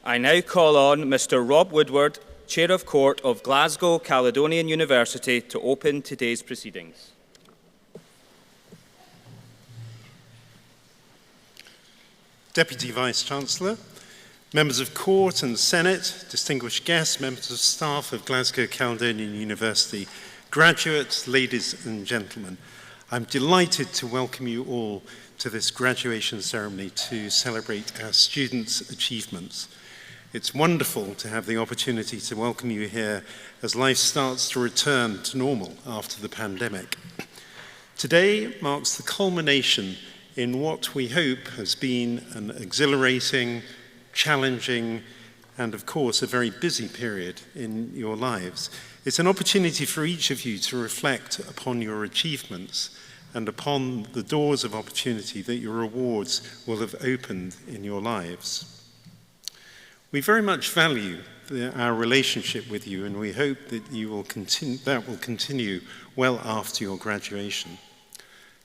I now call on Mr. Rob Woodward, Chair of Court of Glasgow Caledonian University, to open today's proceedings. Deputy Vice-Chancellor, members of Court and Senate, distinguished guests, members of staff of Glasgow Caledonian University, graduates, ladies and gentlemen, I'm delighted to welcome you all to this graduation ceremony to celebrate our students' achievements. It's wonderful to have the opportunity to welcome you here as life starts to return to normal after the pandemic. Today marks the culmination in what we hope has been an exhilarating, challenging, and of course a very busy period in your lives. It's an opportunity for each of you to reflect upon your achievements and upon the doors of opportunity that your awards will have opened in your lives. We very much value our relationship with you, and we hope that that will continue well after your graduation.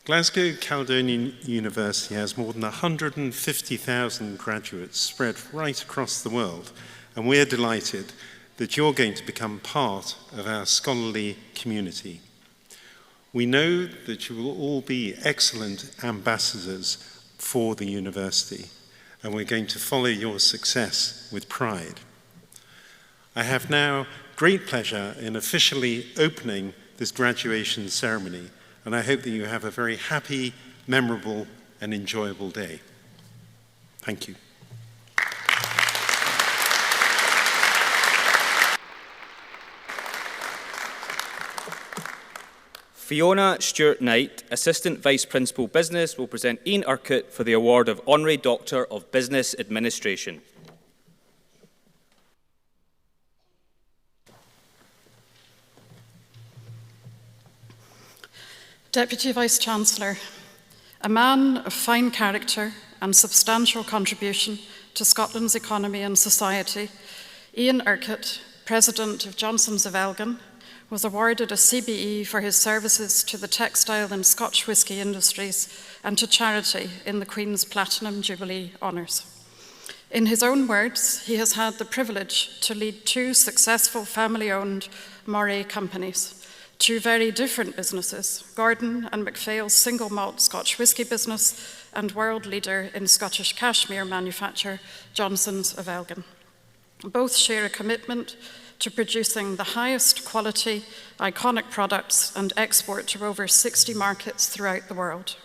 Glasgow Caledonian University has more than 150,000 graduates spread right across the world, and we're delighted that you're going to become part of our scholarly community. We know that you will all be excellent ambassadors for the university, and we're going to follow your success with pride. I have now great pleasure in officially opening this graduation ceremony, and I hope that you have a very happy, memorable, and enjoyable day. Thank you. Fiona Stewart-Knight, Assistant Vice Principal Business, will present Ian Urquhart for the award of Honorary Doctor of Business Administration. Deputy Vice-Chancellor, a man of fine character and substantial contribution to Scotland's economy and society, Ian Urquhart, President of Johnson's of Elgin, was awarded a CBE for his services to the textile and Scotch whisky industries and to charity in the Queen's Platinum Jubilee Honours. In his own words, he has had the privilege to lead two successful family-owned Moray companies, two very different businesses, Gordon and MacPhail's single malt Scotch whisky business and world leader in Scottish cashmere manufacture, Johnson's of Elgin. Both share a commitment to producing the highest quality, iconic products and export to over 60 markets throughout the world.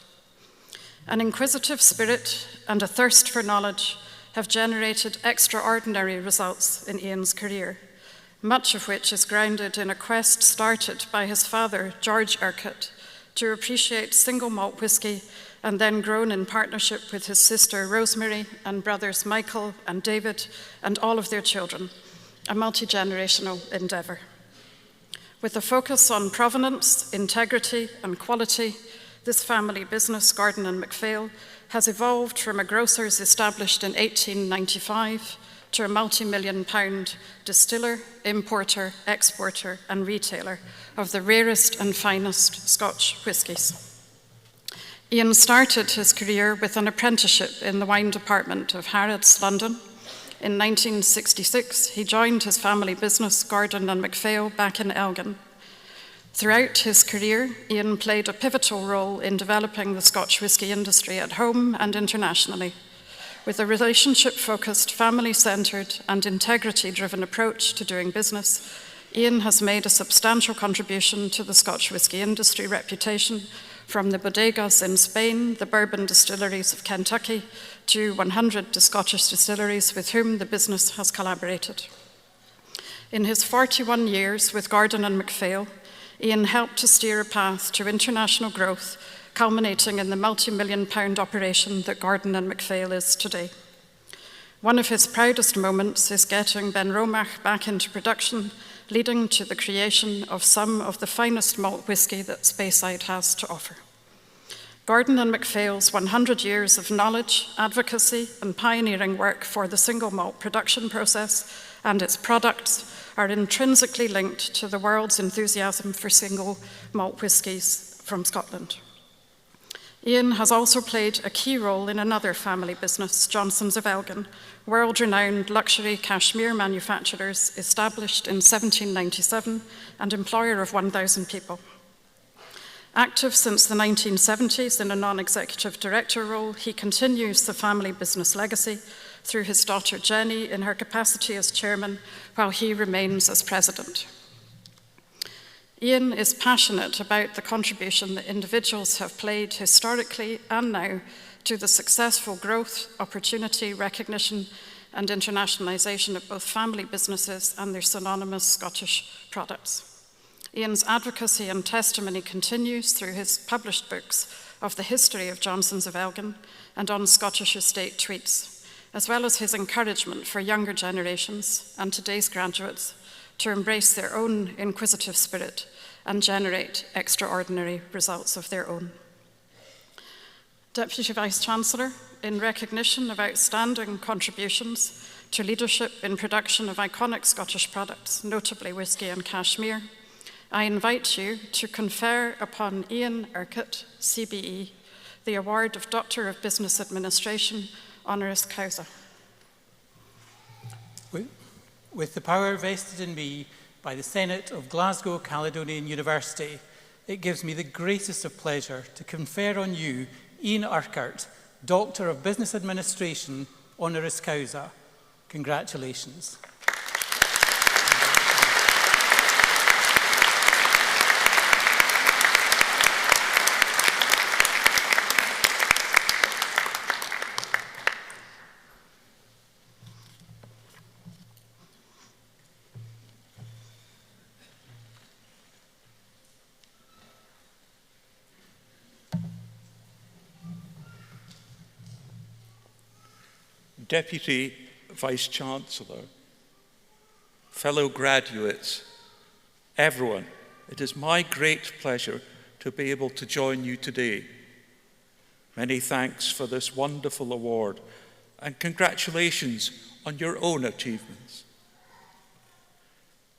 An inquisitive spirit and a thirst for knowledge have generated extraordinary results in Ian's career, much of which is grounded in a quest started by his father, George Arkit, to appreciate single malt whisky and then grown in partnership with his sister Rosemary and brothers Michael and David and all of their children, a multi-generational endeavour. With a focus on provenance, integrity and quality, this family business, Gordon and MacPhail, has evolved from a grocer's established in 1895 to a multi-million-pound distiller, importer, exporter and retailer of the rarest and finest Scotch whiskies. Ian started his career with an apprenticeship in the wine department of Harrods, London. In 1966, he joined his family business, Gordon and MacPhail, back in Elgin. Throughout his career, Ian played a pivotal role in developing the Scotch whisky industry at home and internationally. With a relationship-focused, family-centred and integrity-driven approach to doing business, Ian has made a substantial contribution to the Scotch whisky industry reputation, from the bodegas in Spain, the bourbon distilleries of Kentucky, to 100 Scottish distilleries with whom the business has collaborated. In his 41 years with Gordon and MacPhail, Ian helped to steer a path to international growth, culminating in the multi-million-pound operation that Gordon and MacPhail is today. One of his proudest moments is getting Ben Romach back into production, leading to the creation of some of the finest malt whisky that Speyside has to offer. Gordon and MacPhail's 100 years of knowledge, advocacy, and pioneering work for the single malt production process and its products are intrinsically linked to the world's enthusiasm for single malt whiskies from Scotland. Ian has also played a key role in another family business, Johnsons of Elgin, world-renowned luxury cashmere manufacturers established in 1797 and employer of 1,000 people. Active since the 1970s in a non-executive director role, he continues the family business legacy through his daughter Jenny in her capacity as chairman, while he remains as president. Ian is passionate about the contribution that individuals have played historically and now to the successful growth, opportunity, recognition, and internationalisation of both family businesses and their synonymous Scottish products. Ian's advocacy and testimony continues through his published books of the history of Johnsons of Elgin and on Scottish estate treats, as well as his encouragement for younger generations and today's graduates to embrace their own inquisitive spirit and generate extraordinary results of their own. Deputy Vice-Chancellor, in recognition of outstanding contributions to leadership in production of iconic Scottish products, notably whisky and cashmere, I invite you to confer upon Ian Urquhart CBE the award of Doctor of Business Administration, honoris causa. With the power vested in me by the Senate of Glasgow Caledonian University, it gives me the greatest of pleasure to confer on you, Ian Urquhart, Doctor of Business Administration, honoris causa. Congratulations. Deputy Vice-Chancellor, fellow graduates, everyone, it is my great pleasure to be able to join you today. Many thanks for this wonderful award and congratulations on your own achievements.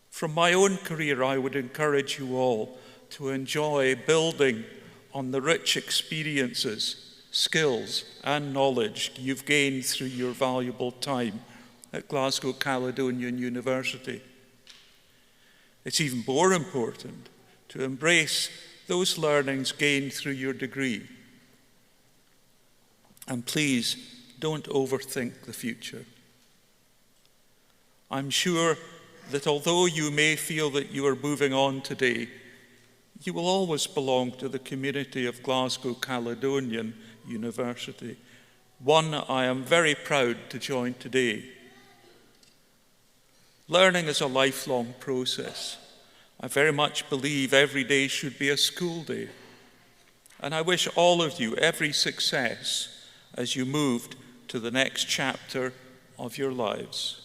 From my own career, I would encourage you all to enjoy building on the rich experiences, skills and knowledge you've gained through your valuable time at Glasgow Caledonian University. It's even more important to embrace those learnings gained through your degree. And please don't overthink the future. I'm sure that although you may feel that you are moving on today, you will always belong to the community of Glasgow Caledonian University, one I am very proud to join today. Learning is a lifelong process. I very much believe every day should be a school day, and I wish all of you every success as you move to the next chapter of your lives.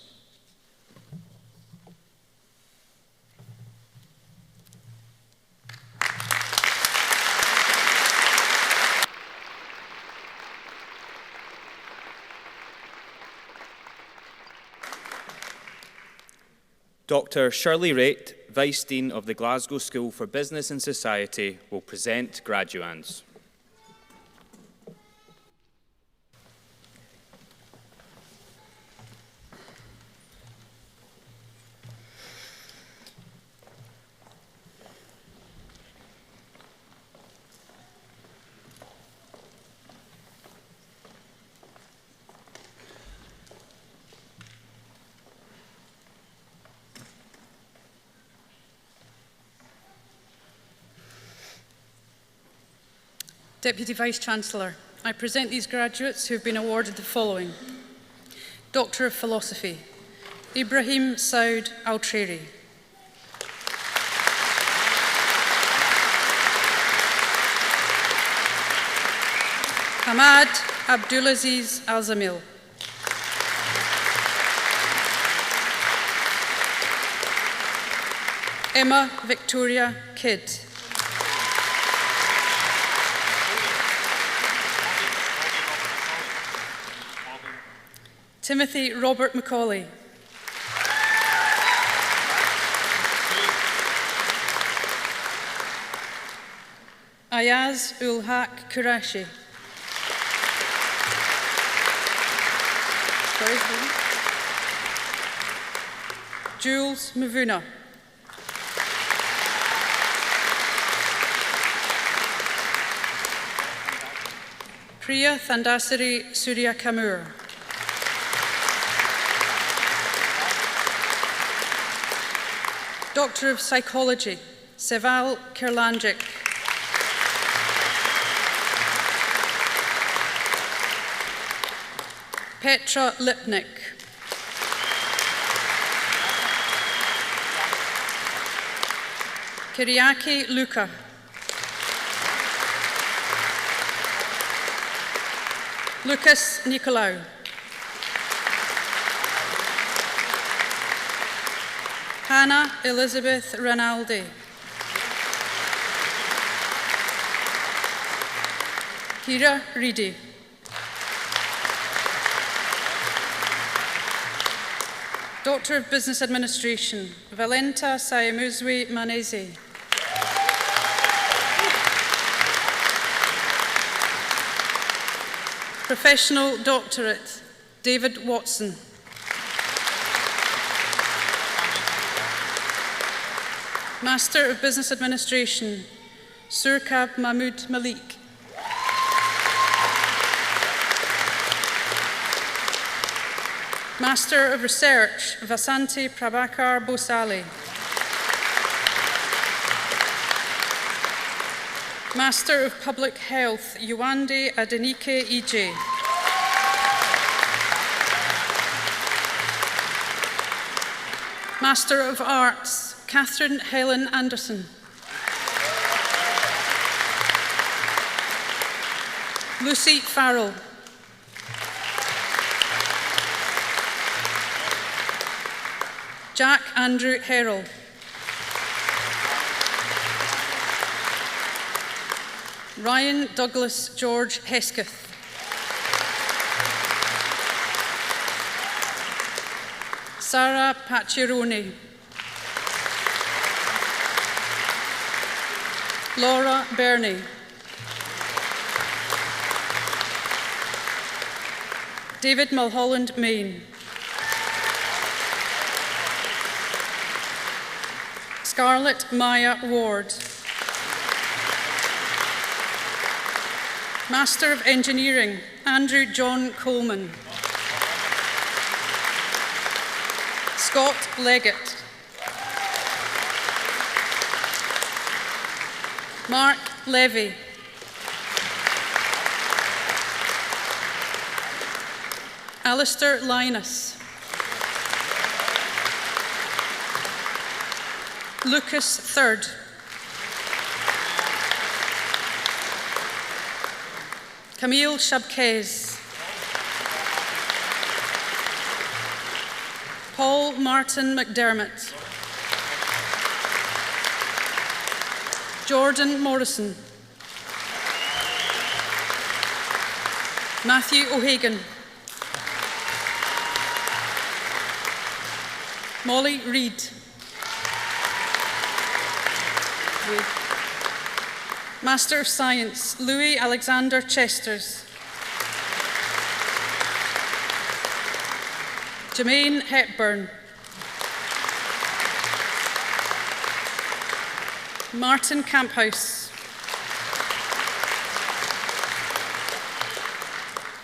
Dr. Shirley Raitt, Vice-Dean of the Glasgow School for Business and Society, will present graduands. Deputy Vice-Chancellor, I present these graduates who have been awarded the following. Doctor of Philosophy, Ibrahim Saud Al-Trairi. Hamad Abdulaziz Al-Zamil. Emma Victoria Kidd. Timothy Robert Macaulay. Ayaz ul Haq Qureshi. Jules Mavuna. Priya Thandasari Surya Kamur. Doctor of Psychology, Seval Kirlanjic. Petra Lipnik. Kyriaki Luka. Lucas Nicolau. Hannah Elizabeth Rinaldi. Kira Reedy. Doctor of Business Administration, Valenta Sayamuzwi Manezi. Professional Doctorate, David Watson. Master of Business Administration, Surkab Mahmood Malik. Master of Research, Vasanti Prabhakar Bosali. Master of Public Health, Yuwande Adenike EJ. Master of Arts, Catherine Helen Anderson. Lucy Farrell. Jack Andrew Herrell. Ryan Douglas George Hesketh. Sarah Pacciaroni. Laura Burney. David Mulholland Main. Scarlett Maya Ward. Master of Engineering, Andrew John Coleman. Scott Leggett. Mark Levy. Alistair Linus. Lucas Third. Camille Shabkez. Paul Martin McDermott. Jordan Morrison. Matthew O'Hagan. Molly Reid. Master of Science, Louis Alexander Chesters. Jermaine Hepburn. Martin Camphouse.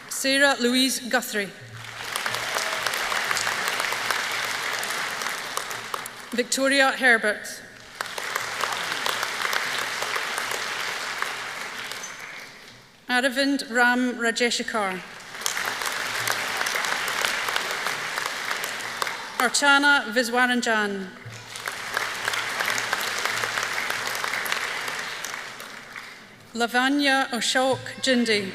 Sarah Louise Guthrie. Victoria Herbert. Aravind Ram Rajeshekar. Archana Viswaranjan. Lavanya Ashok Jindi.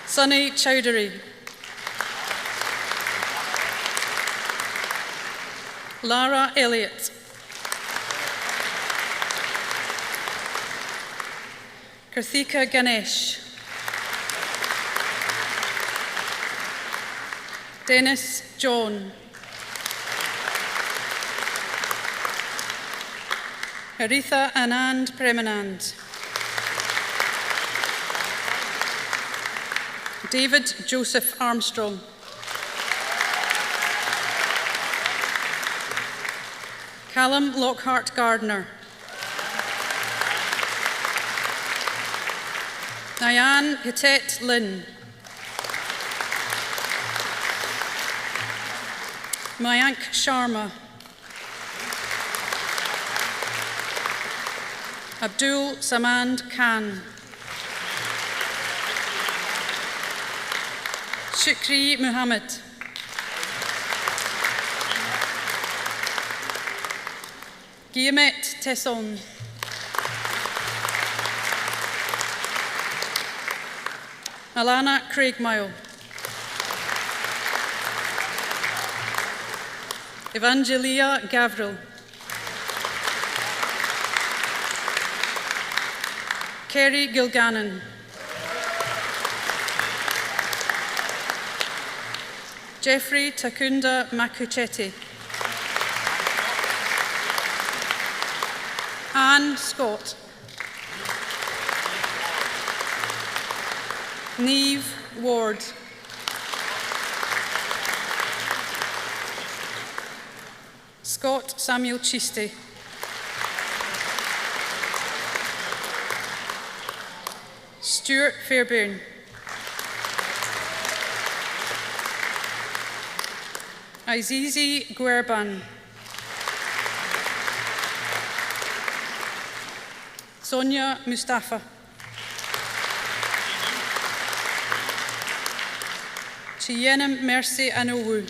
Sunny Chowdhury. Lara Elliott. Karthika Ganesh. Dennis John. Haritha Anand Premanand. David Joseph Armstrong. Callum Lockhart Gardner. Diane Hitet Lynn. Mayank Sharma. Abdul Samand Khan. Shukri Muhammad. Guillemette Tesson. Alana Craigmile. Evangelia Gavril. Kerry Gilgannon. Jeffrey Takunda Makucheti. Anne Scott. Neve Ward. Scott Samuel Chiste. Stuart Fairbairn. Azizi Guerban. Sonia Mustafa. Chiyenem Mercy Anowu.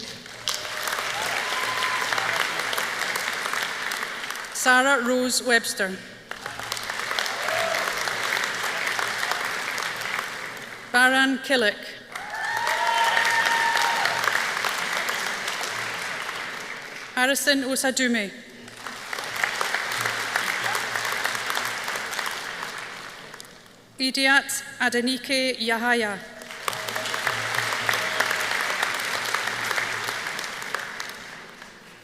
Sarah Rose Webster. Baran Killick. Harrison Osadume. Idiat Adenike Yahaya.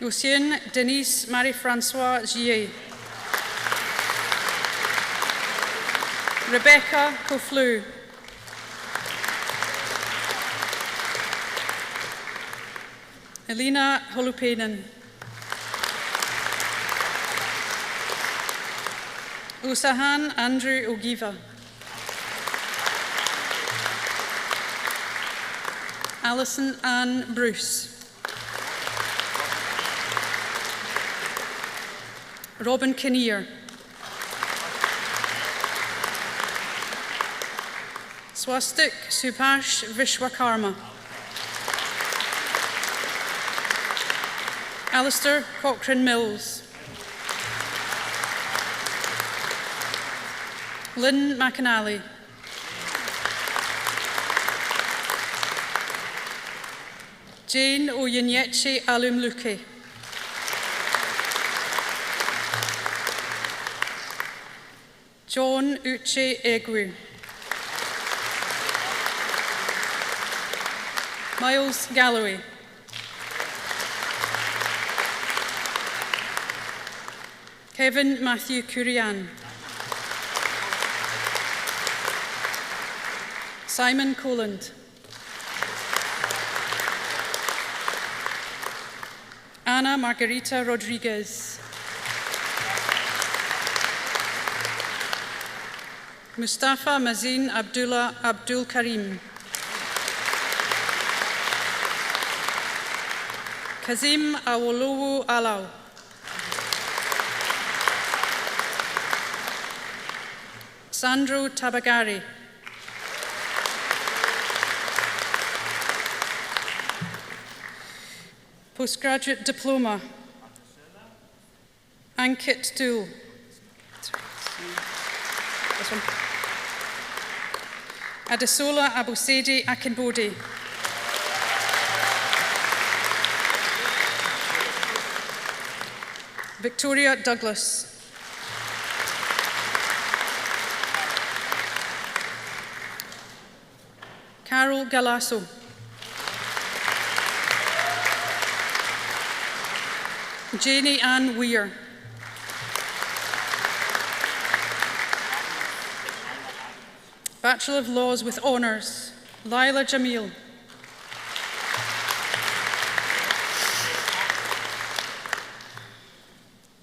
Lucien Denise Marie-Francois Gier. Rebecca Koflu. Elena Holupainen. Usahan Andrew Ogiva. Alison Ann Bruce. Robin Kinnear. Swastik Subhash Vishwakarma. Alistair Cochrane Mills. Lynn McAnally. Jane Oyenyeche Alumluke. John Uche Egwu. Miles Galloway. Kevin Matthew Kurian. Simon Coland. Ana Margarita Rodriguez. Mustafa Mazin Abdullah Abdul Karim. Kazim Awolowo Alaw. Sandro Tabagari. Postgraduate Diploma. Arkit Dool. This one. Adesola Abosede Akinbode. Victoria Douglas. Carol Galasso. Janie Ann Weir. Bachelor of Laws with Honours, Laila Jamil.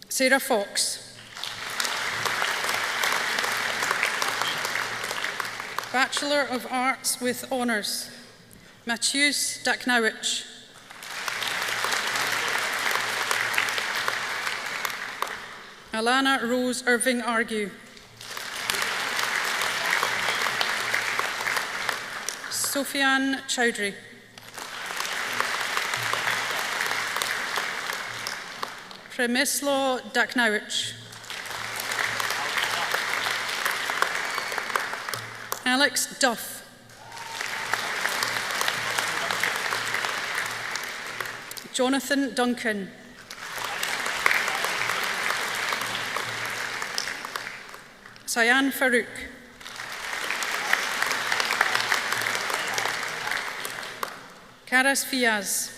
Sarah Fox. Bachelor of Arts with Honours, Matthias Daknowicz. Alana Rose Irving Argue. Sofiane Chowdhury. Przemysław Daknowicz. Alex Duff. Jonathan Duncan. Sayan Farouk. Karas Fiaz.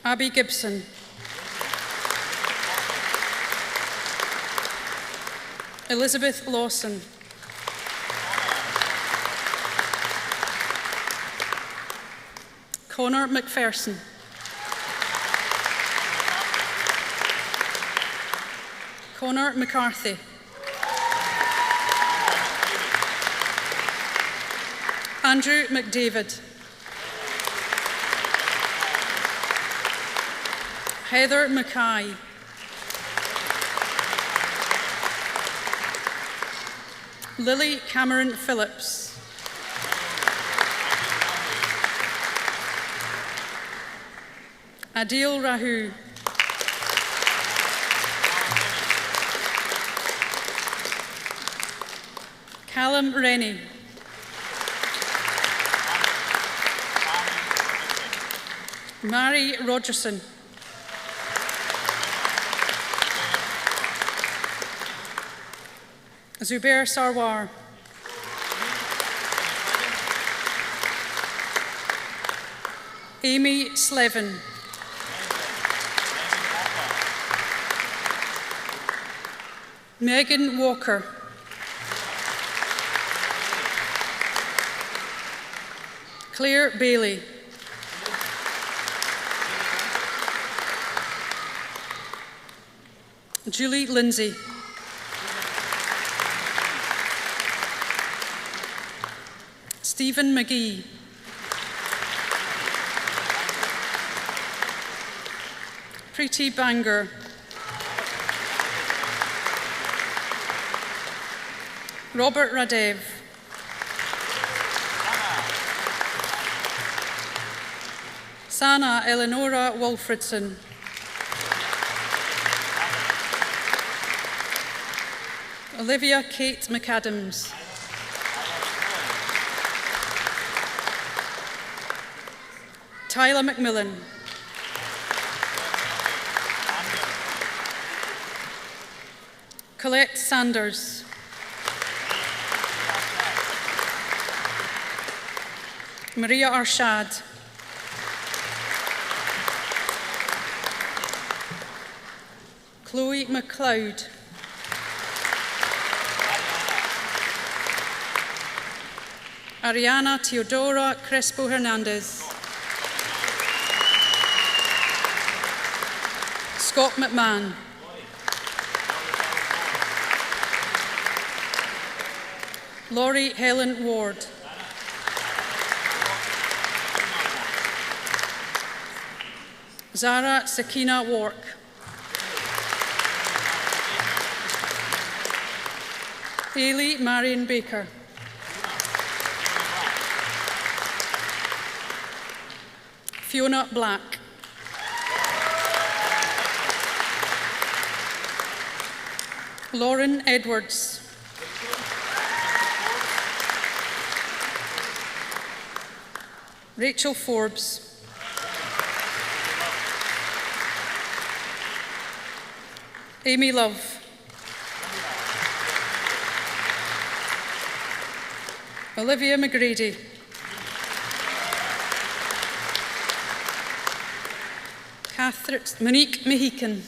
Abby Gibson. Elizabeth Lawson. Conor McPherson. Conor McCarthy. Andrew McDavid. Heather Mackay. Lily Cameron Phillips. Adil Rahu. Callum Rennie. Mary Rogerson. Zubair Sarwar. Amy Slevin. Megan Walker. Claire Bailey. Julie Lindsay. Stephen McGee. Preeti Banger. Robert Radev. Sana Eleonora Wolfredson. Olivia Kate McAdams. Tyler McMillan. Colette Sanders. Maria Arshad. Chloe McLeod. Ariana Teodora Crespo Hernandez. Scott McMahon. Laurie Helen Ward. Zara Sakina Wark. Hayley Marion Baker. Fiona Black. Lauren Edwards. Rachel Forbes. Amy Love. Olivia McGrady. Monique Mehican.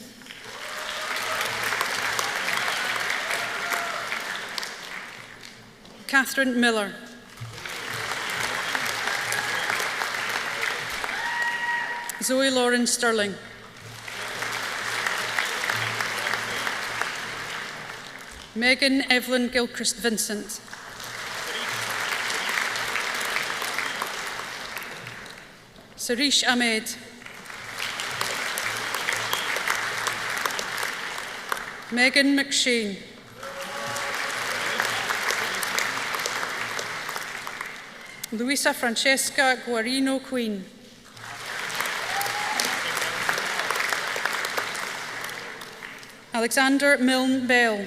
Catherine Miller. Zoe Lauren Sterling. Megan Evelyn Gilchrist Vincent. Sarish Ahmed. Megan McShane. Luisa Francesca Guarino Queen. Alexander Milne Bell.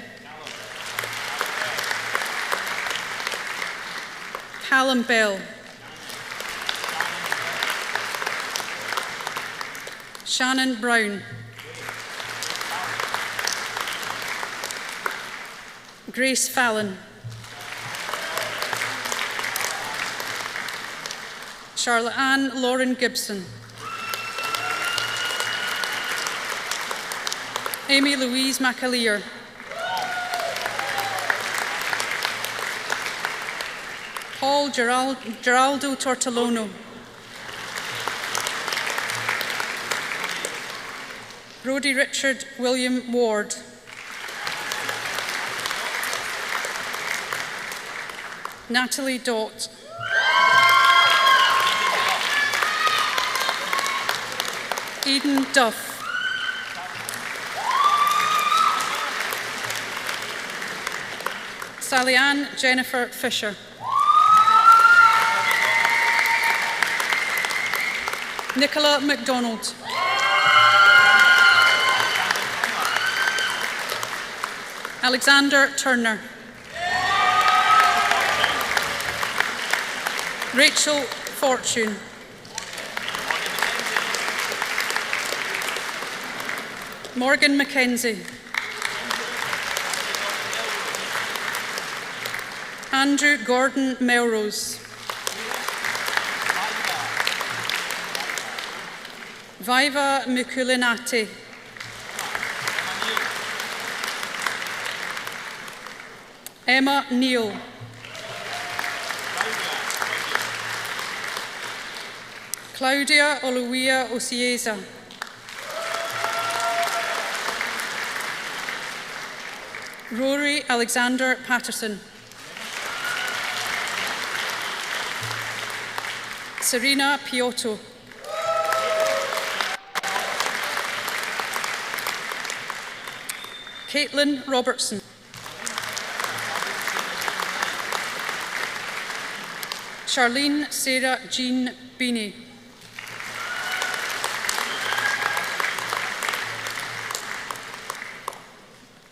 Callum Bell. Shannon Brown. Grace Fallon. Charlotte Ann Lauren Gibson. Amy Louise McAleer. Paul Geraldo Tortolono. Brodie Richard William Ward. Natalie Dott. Eden Duff. Sally-Ann Jennifer Fisher. Nicola MacDonald. Alexander Turner. Rachel Fortune. Morgan Mackenzie. Andrew Gordon Melrose. Viva Mikulinati. Emma Neal. Claudia Oluwia Osieza. Rory Alexander Patterson. Serena Piotto. Caitlin Robertson. Charlene Sarah Jean Beanie.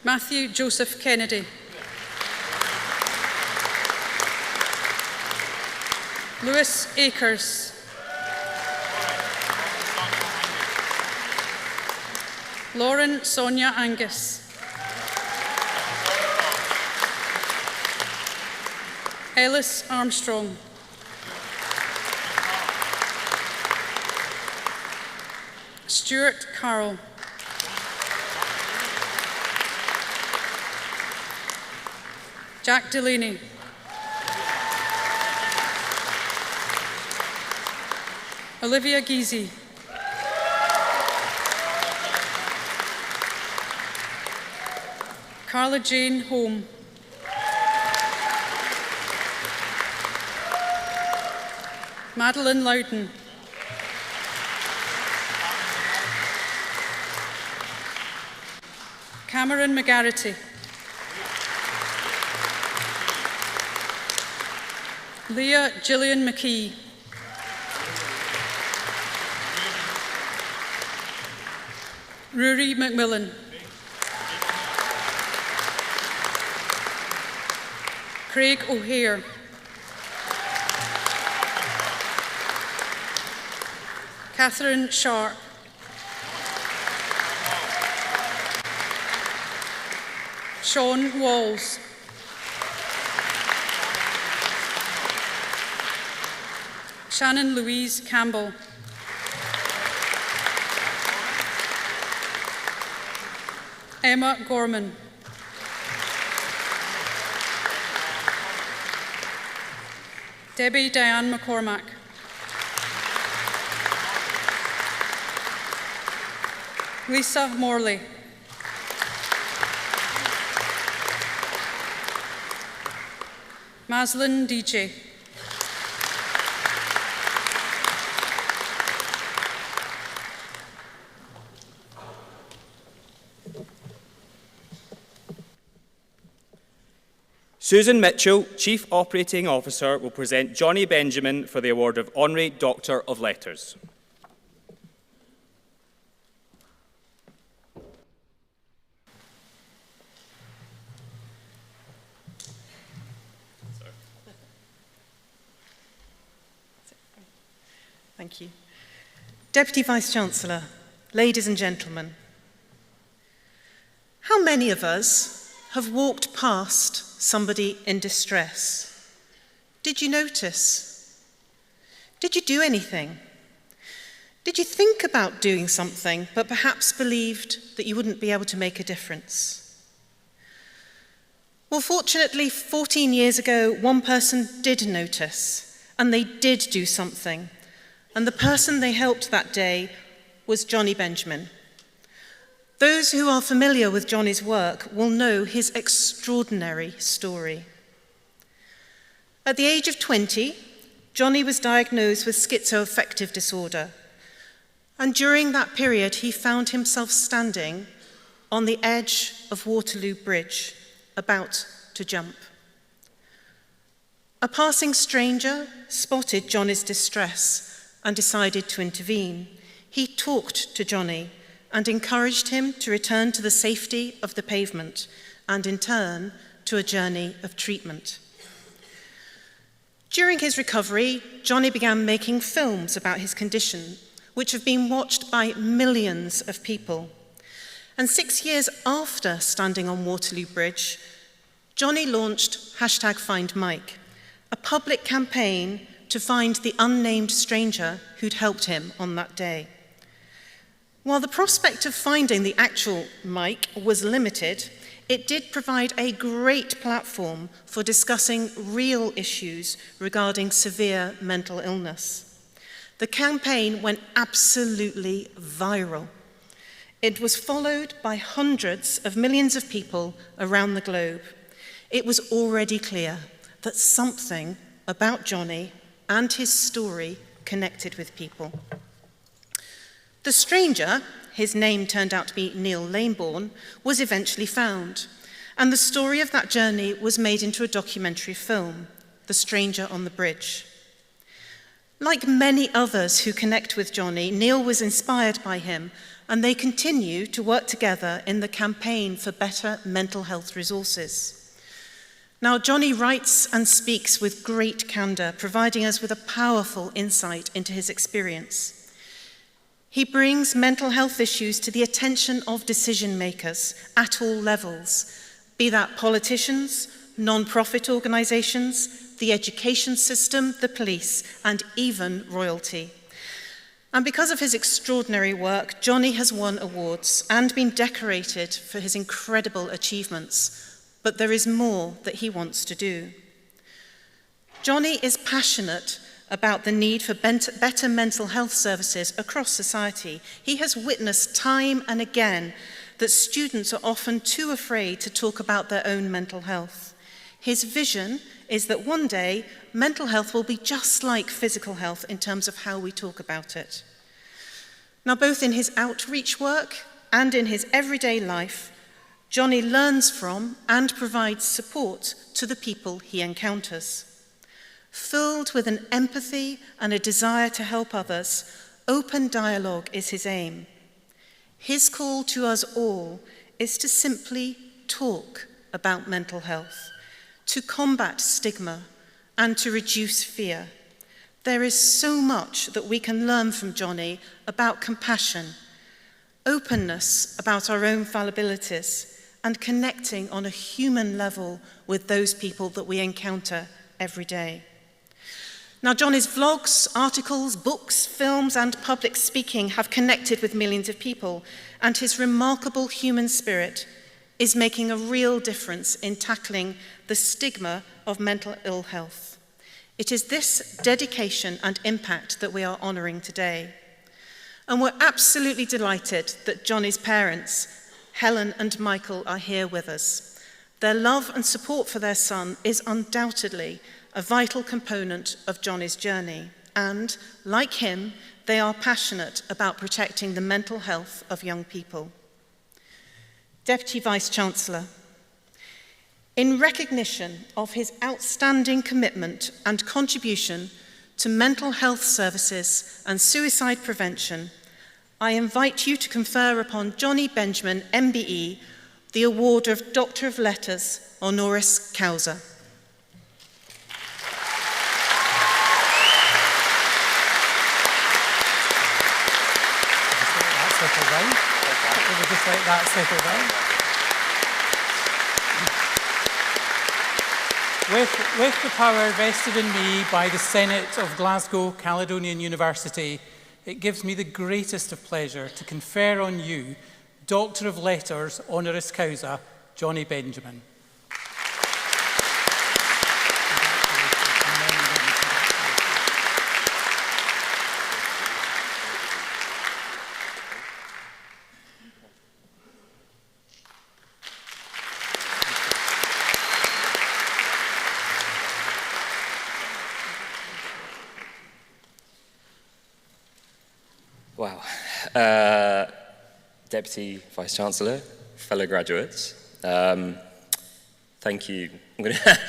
Matthew Joseph Kennedy. Lewis Akers. Lauren Sonia Angus. Ellis Armstrong. Stuart Carroll. Jack Delaney. Olivia Giese. Carla Jane Home. Madeline Loudon. Cameron McGarity. Leah Gillian McKee. Rory McMillan. Craig O'Hare. Catherine Sharp. Sean Walls. Shannon Louise Campbell. Emma Gorman. Debbie Diane McCormack. Lisa Morley. Maslin DJ. Susan Mitchell, Chief Operating Officer, will present Jonny Benjamin for the award of Honorary Doctor of Letters. Thank you. Deputy Vice-Chancellor, ladies and gentlemen, how many of us have walked past somebody in distress? Did you notice? Did you do anything? Did you think about doing something, but perhaps believed that you wouldn't be able to make a difference? Well, fortunately, 14 years ago, one person did notice, and they did do something. And the person they helped that day was Jonny Benjamin. Those who are familiar with Jonny's work will know his extraordinary story. At the age of 20, Jonny was diagnosed with schizoaffective disorder. And during that period, he found himself standing on the edge of Waterloo Bridge, about to jump. A passing stranger spotted Jonny's distress and decided to intervene. He talked to Jonny and encouraged him to return to the safety of the pavement and in turn to a journey of treatment. During his recovery, Jonny began making films about his condition, which have been watched by millions of people. And 6 years after standing on Waterloo Bridge, Jonny launched #FindMike, a public campaign to find the unnamed stranger who'd helped him on that day. While the prospect of finding the actual Mike was limited, it did provide a great platform for discussing real issues regarding severe mental illness. The campaign went absolutely viral. It was followed by hundreds of millions of people around the globe. It was already clear that something about Jonny and his story connected with people. The stranger, his name turned out to be Neil Lambourne, was eventually found, and the story of that journey was made into a documentary film, The Stranger on the Bridge. Like many others who connect with Jonny, Neil was inspired by him, and they continue to work together in the campaign for better mental health resources. Now, Jonny writes and speaks with great candor, providing us with a powerful insight into his experience. He brings mental health issues to the attention of decision makers at all levels, be that politicians, non-profit organisations, the education system, the police, and even royalty. And because of his extraordinary work, Jonny has won awards and been decorated for his incredible achievements. But there is more that he wants to do. Jonny is passionate about the need for better mental health services across society. He has witnessed time and again that students are often too afraid to talk about their own mental health. His vision is that one day mental health will be just like physical health in terms of how we talk about it. Now, both in his outreach work and in his everyday life, Jonny learns from and provides support to the people he encounters. Filled with an empathy and a desire to help others, open dialogue is his aim. His call to us all is to simply talk about mental health, to combat stigma, and to reduce fear. There is so much that we can learn from Jonny about compassion, openness about our own fallibilities, and connecting on a human level with those people that we encounter every day. Now, Jonny's vlogs, articles, books, films, and public speaking have connected with millions of people, and his remarkable human spirit is making a real difference in tackling the stigma of mental ill health. It is this dedication and impact that we are honouring today. And we're absolutely delighted that Jonny's parents, Helen and Michael, are here with us. Their love and support for their son is undoubtedly a vital component of Jonny's journey. And, like him, they are passionate about protecting the mental health of young people. Deputy Vice-Chancellor, in recognition of his outstanding commitment and contribution to mental health services and suicide prevention, I invite you to confer upon Jonny Benjamin, MBE, the award of Doctor of Letters, honoris causa. Just like that, settle down. With the power vested in me by the Senate of Glasgow Caledonian University, it gives me the greatest of pleasure to confer on you Doctor of Letters, honoris causa, Jonny Benjamin. Wow. Deputy Vice-Chancellor, fellow graduates, thank you. I'm going to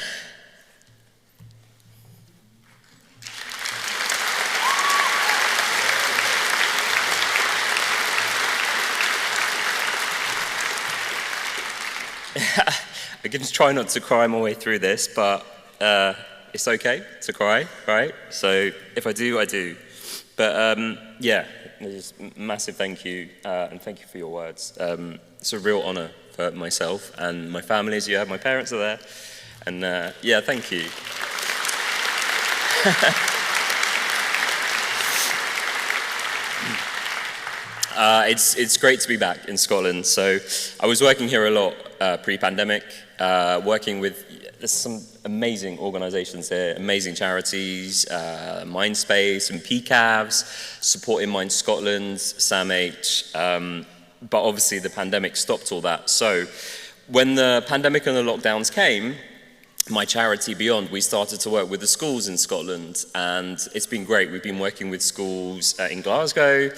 I'm going to try not to cry my way through this, but it's okay to cry, right? So if I do, I do. But yeah, just massive thank you, and thank you for your words. It's a real honour for myself and my family, as you have. My parents are there, and yeah, thank you. It's great to be back in Scotland. So I was working here a lot pre-pandemic, working with there's some amazing organisations here, amazing charities, Mindspace and PCAVs, supporting Mind Scotland, SAMH, but obviously the pandemic stopped all that. So when the pandemic and the lockdowns came, my charity Beyond, we started to work with the schools in Scotland, and it's been great. We've been working with schools in Glasgow,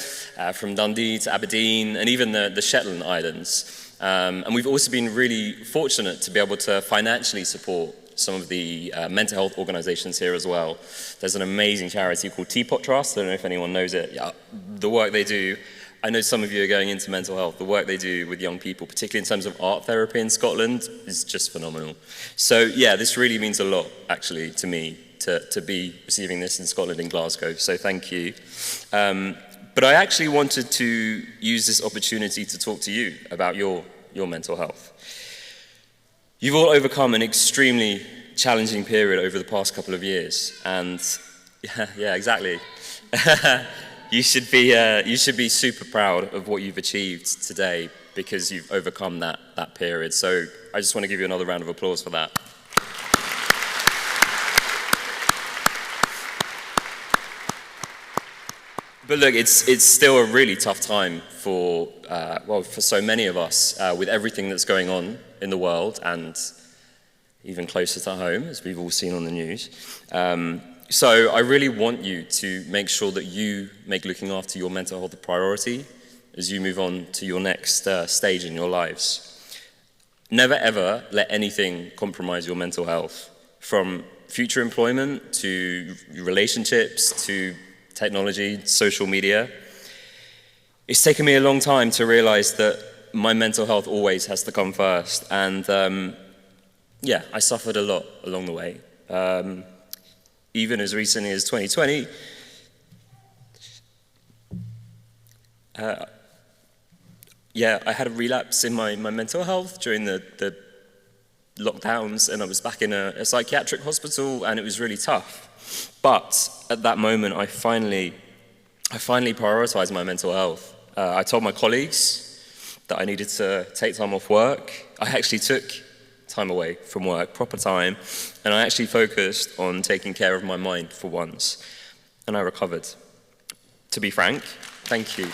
from Dundee to Aberdeen, and even the Shetland Islands. And we've also been really fortunate to be able to financially support some of the mental health organisations here as well. There's an amazing charity called Teapot Trust. I don't know if anyone knows it. Yeah, the work they do, I know some of you are going into mental health. The work they do with young people, particularly in terms of art therapy in Scotland, is just phenomenal. So yeah, this really means a lot, actually, to me, to be receiving this in Scotland, in Glasgow. So thank you. But I actually wanted to use this opportunity to talk to you about your mental health. You've all overcome an extremely challenging period over the past couple of years, and yeah, exactly. You should be super proud of what you've achieved today because you've overcome that period. So I just want to give you another round of applause for that. But look, it's still a really tough time for so many of us with everything that's going on in the world and even closer to home, as we've all seen on the news. So I really want you to make sure that you make looking after your mental health a priority as you move on to your next stage in your lives. Never ever let anything compromise your mental health, from future employment to relationships to technology, social media. It's taken me a long time to realize that my mental health always has to come first, and yeah, I suffered a lot along the way. Even as recently as 2020, yeah, I had a relapse in my mental health during the lockdowns, and I was back in a psychiatric hospital, and it was really tough. But at that moment, I finally prioritized my mental health. I told my colleagues that I needed to take time off work. I actually took time away from work, proper time, and I actually focused on taking care of my mind for once, and I recovered. To be frank, thank you.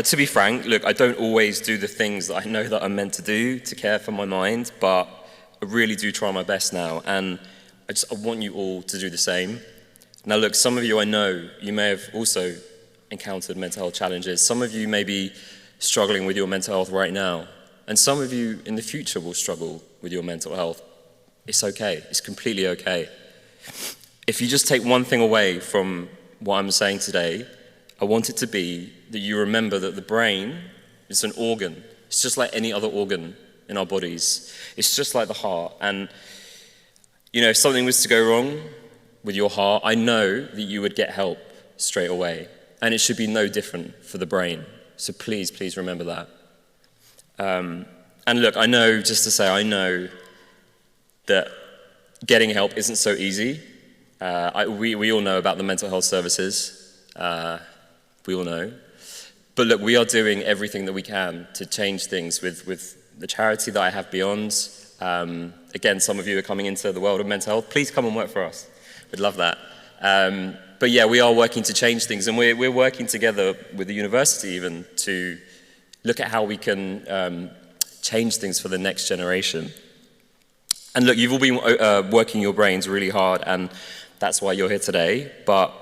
To be frank, look, I don't always do the things that I know that I'm meant to do to care for my mind, but I really do try my best now, and I want you all to do the same. Now look, some of you I know, you may have also encountered mental health challenges. Some of you may be struggling with your mental health right now, and some of you in the future will struggle with your mental health. It's okay, it's completely okay. If you just take one thing away from what I'm saying today, I want it to be that you remember that the brain is an organ. It's just like any other organ in our bodies. It's just like the heart. And, you know, if something was to go wrong with your heart, I know that you would get help straight away. And it should be no different for the brain. So please, please remember that. And look, I know, just to say, I know that getting help isn't so easy. We all know about the mental health services. We all know. But look, we are doing everything that we can to change things with the charity that I have beyond. Again, some of you are coming into the world of mental health. Please come and work for us. We'd love that. But yeah, we are working to change things, and we're working together with the university even to look at how we can change things for the next generation. And look, you've all been working your brains really hard, and that's why you're here today. But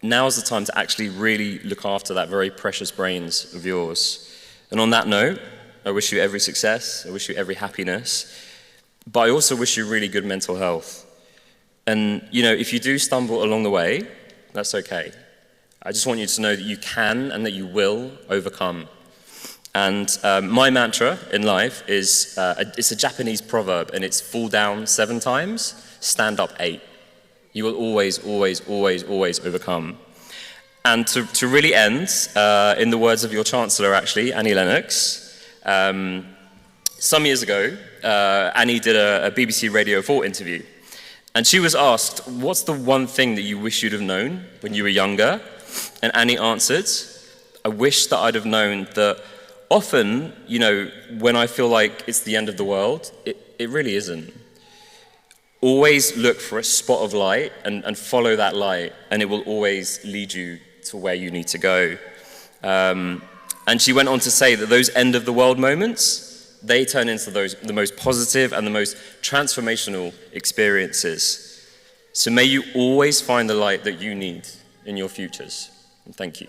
now's the time to actually really look after that very precious brains of yours. And on that note, I wish you every success. I wish you every happiness. But I also wish you really good mental health. And, you know, if you do stumble along the way, that's okay. I just want you to know that you can and that you will overcome. And my mantra in life is, it's a Japanese proverb, and it's fall down 7 times, stand up 8. You will always, always, always, always overcome. And to really end, in the words of your Chancellor, actually, Annie Lennox, some years ago, Annie did a BBC Radio 4 interview. And she was asked, what's the one thing that you wish you'd have known when you were younger? And Annie answered, I wish that I'd have known that often, you know, when I feel like it's the end of the world, it really isn't. Always look for a spot of light and follow that light, and it will always lead you to where you need to go. And she went on to say that those end of the world moments, they turn into the most positive and the most transformational experiences. So may you always find the light that you need in your futures. And thank you.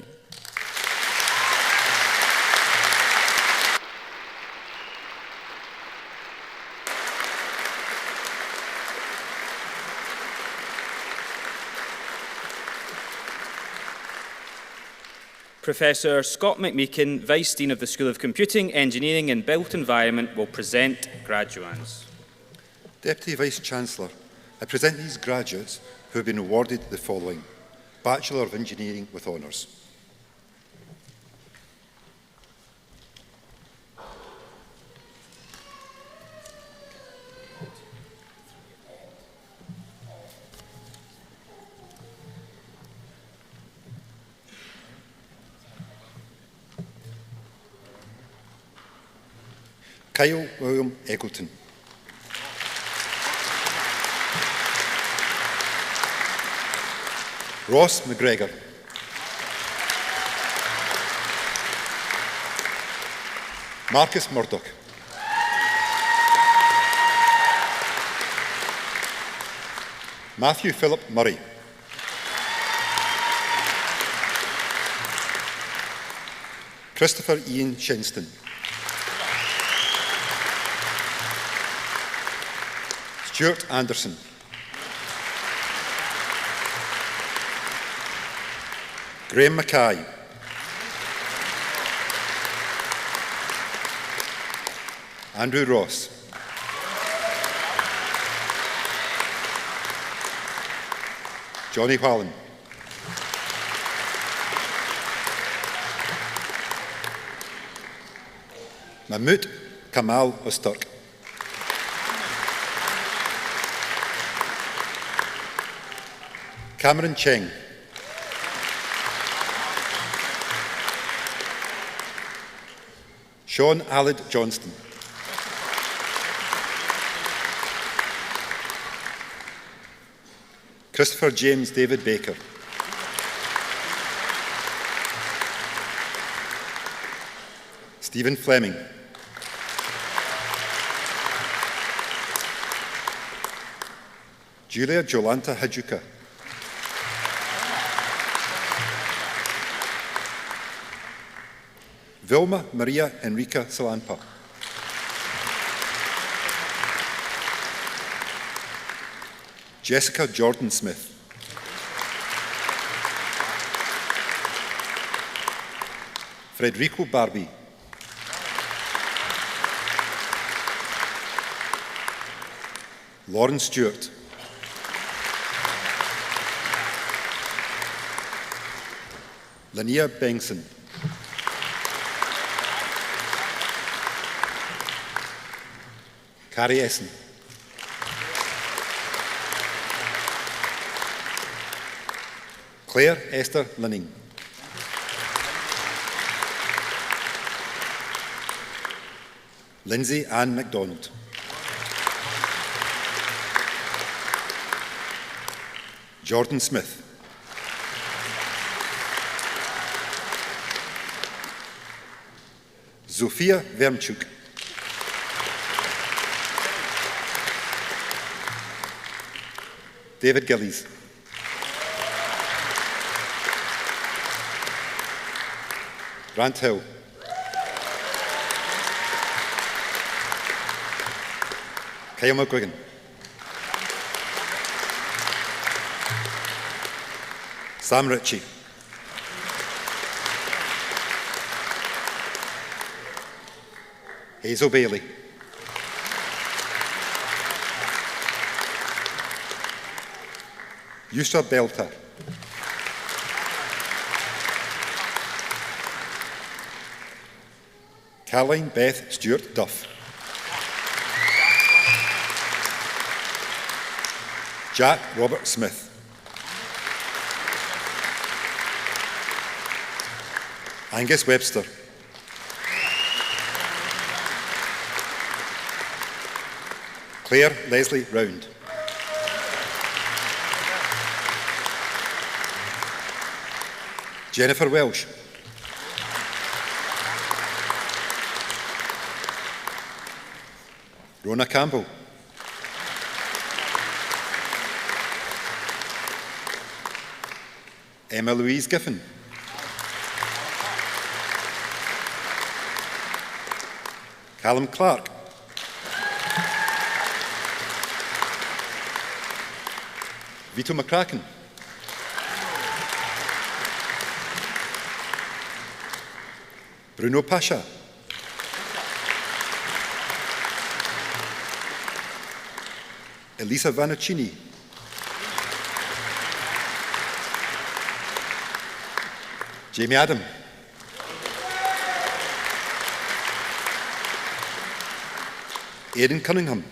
Professor Scott McMeekin, Vice Dean of the School of Computing, Engineering and Built Environment, will present graduands. Deputy Vice-Chancellor, I present these graduates who have been awarded the following: Bachelor of Engineering with Honours. Kyle William Eggleton. Ross McGregor. Marcus Murdoch. Matthew Philip Murray. Christopher Ian Shinston. Stuart Anderson. Graham Mackay. Andrew Ross. Johnny Whallen. Mahmoud Kamal Usturk. Cameron Cheng. Sean Allard Johnston. Christopher James David Baker. Stephen Fleming. Julia Jolanta Hajuka. Vilma Maria Enrica Salampa. Jessica Jordan Smith. Frederico Barbie. Lauren Stewart. Linnea Bengson. Carrie Essen. Claire Esther Linning. Lindsay Ann MacDonald. Jordan Smith. Zofia Vermchuk. David Gillies. Grant Hill. Kyle McGuigan. Sam Ritchie. Hazel Bailey. Yusra Belta. Caroline Beth Stewart Duff. Jack Robert Smith. Angus Webster. Claire Leslie Round. Jennifer Welsh. Rona Campbell. Emma Louise Giffen. Callum Clark. Vito McCracken. Bruno Pasha. Elisa Vannuccini. Jamie Adam. Aidan Cunningham.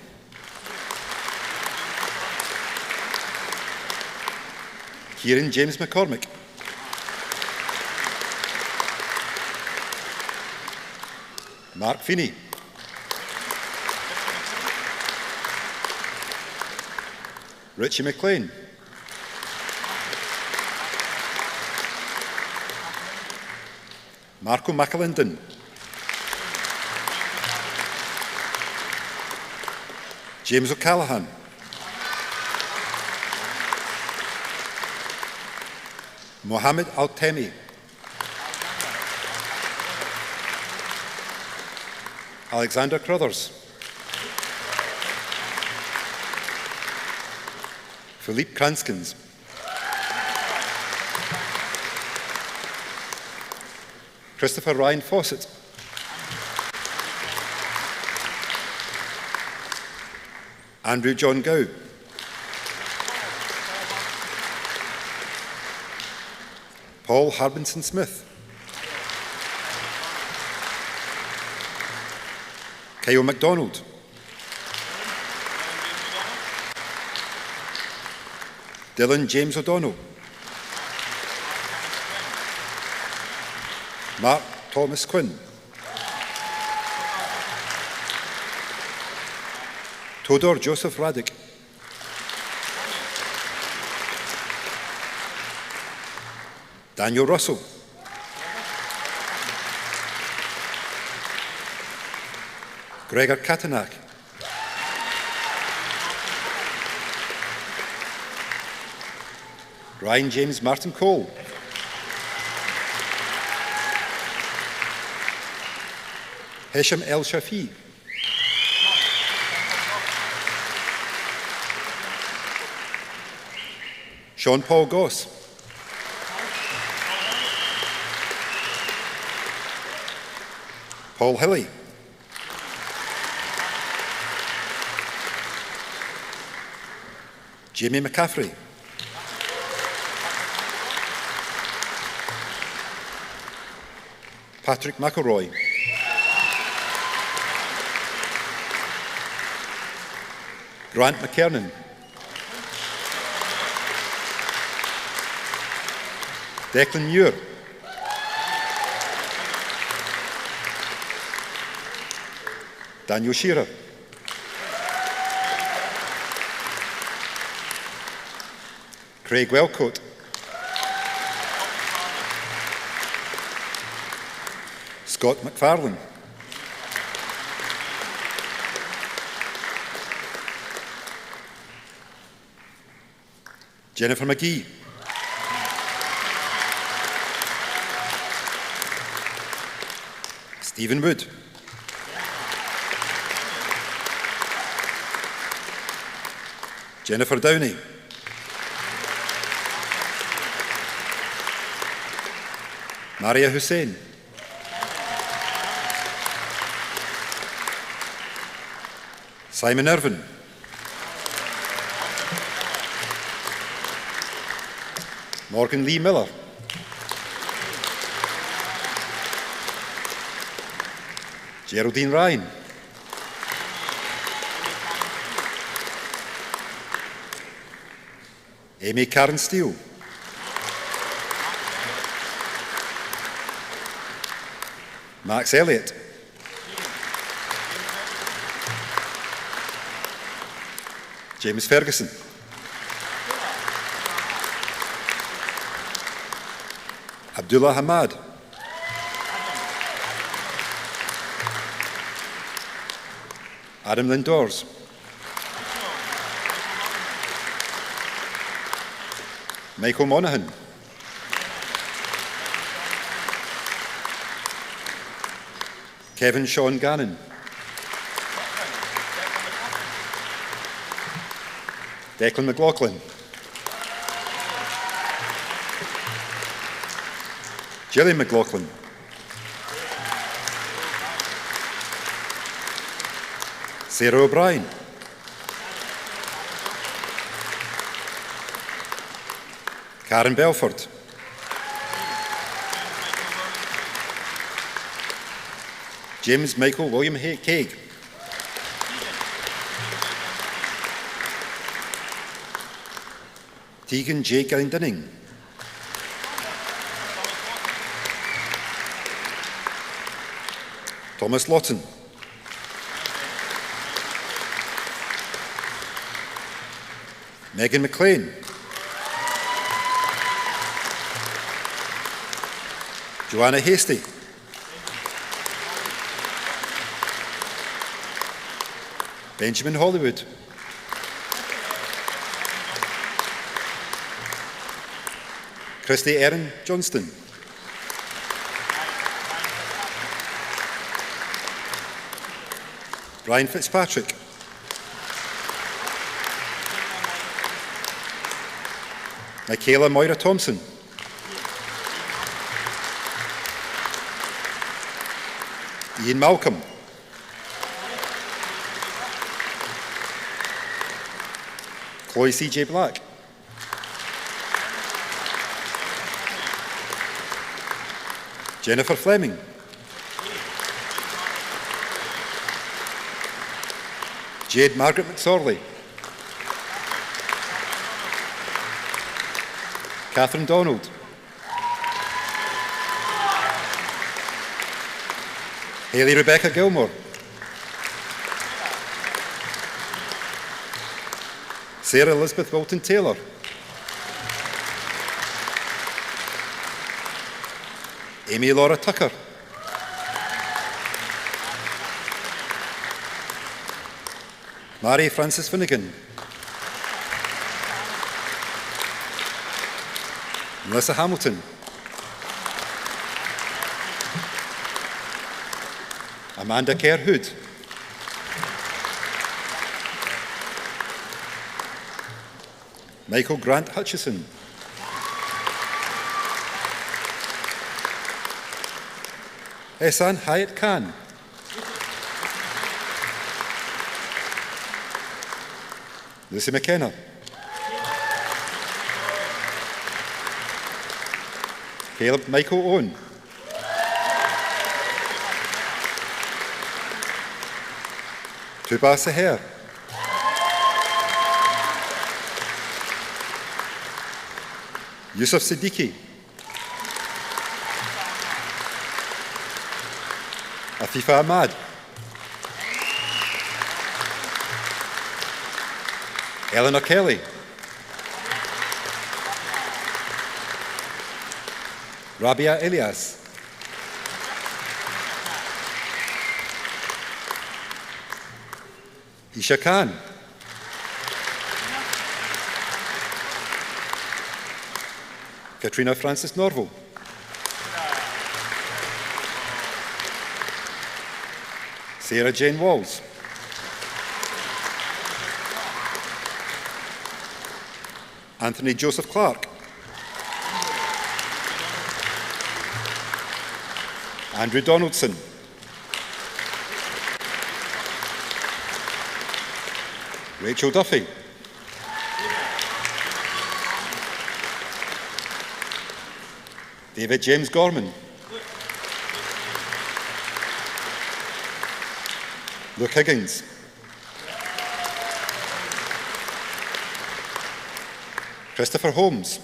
Kieran James McCormick. Mark Feeney. Richie McLean. Marco McAlinden. James O'Callaghan. Mohammed Al-Temi. Alexander Crothers. Philippe Kranskins. Christopher Ryan Fawcett. Andrew John Gow. Paul Harbinson Smith. Kyle MacDonald. Dylan James O'Donnell. Mark Thomas Quinn. Todor Joseph Radic. Daniel Russell. Gregor Katanak. Ryan James Martin Cole. Hisham El Shafi. Sean Paul Goss. Paul Hilly. Jamie McCaffrey. Patrick McElroy. Grant McKernan. Declan Muir. Daniel Shearer. Craig Wellcoat. Scott McFarlane. Jennifer McGee. Stephen Wood. Jennifer Downey. Maria Hussein. Simon Irvin. Morgan Lee Miller. Geraldine Ryan. Amy Karen Steele. Max Elliott. James Ferguson. Abdullah Hamad. Adam Lindors. Michael Monaghan. Kevin Sean Gannon. Declan McLaughlin. Gillian McLaughlin. Sarah O'Brien. Karen Belford. James Michael William Craig. Tegan J. Glendinning. Thomas Lawton. Megan McLean. Joanna Hasty. Benjamin Hollywood. Christy Erin Johnston. Brian Fitzpatrick. Michaela Moira Thompson. Ian Malcolm. Chloe C.J. Black. Jennifer Fleming. Jade Margaret McSorley. Catherine Donald. Hayley Rebecca Gilmore. Sarah Elizabeth Wilton-Taylor. Amy Laura Tucker. Mary Frances Finnegan. Melissa Hamilton. Amanda Kerr-Hood. Michael Grant Hutchison. Ehsan Hayat Khan. Lucy McKenna. Caleb Michael Owen. Tuba Seher. Yusuf Siddiqui. Afifa Ahmad. Eleanor Kelly. Rabia Elias. Isha Khan. Katrina Francis Norval. Sarah Jane Walls. Anthony Joseph Clark. Andrew Donaldson. Rachel Duffy. David James Gorman. Luke Higgins. Christopher Holmes.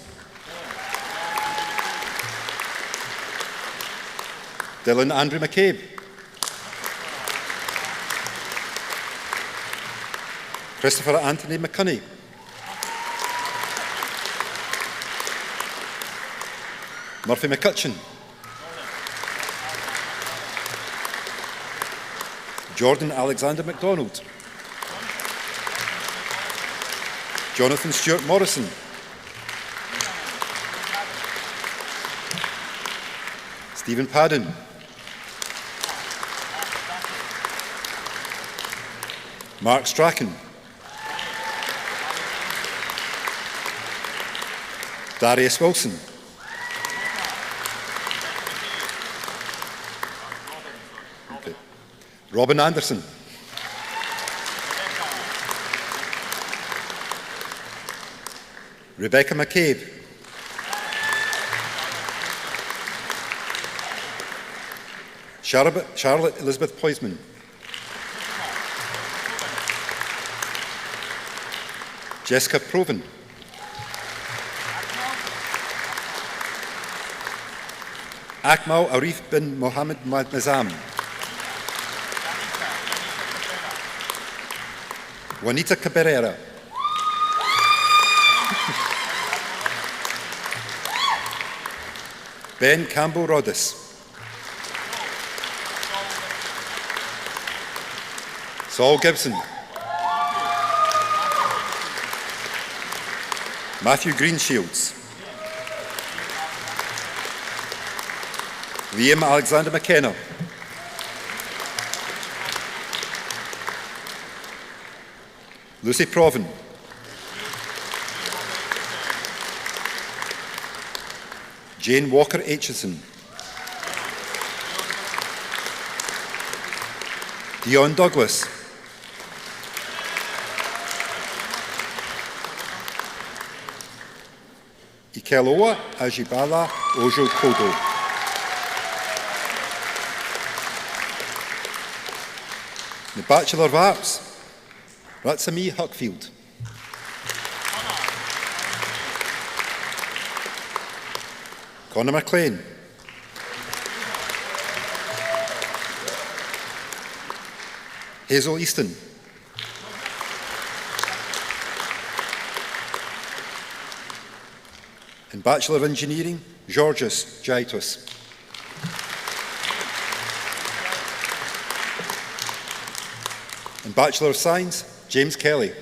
Dylan Andrew McCabe. Christopher Anthony McCunney. Murphy McCutcheon. Jordan Alexander MacDonald. Jonathan Stewart Morrison. Stephen Padden. Mark Strachan. Darius Wilson. Okay. Robin Anderson. Rebecca McCabe. Charlotte Elizabeth Poisman. Jessica Proven. Akmal Arif bin Mohammed Nizam. Juanita Cabrera. Ben Campbell Rodis. Saul Gibson. Matthew Greenshields. Liam Alexander McKenna. Lucy Proven. Jane Walker Aitchison. Dion Douglas. Ikeloa Ajibala Ojo Kodo. The Bachelor of Arts, Ratsami Huckfield. Connor McLean. Hazel Easton. And Bachelor of Engineering, Georgios Jaitos. And Bachelor of Science, James Kelly.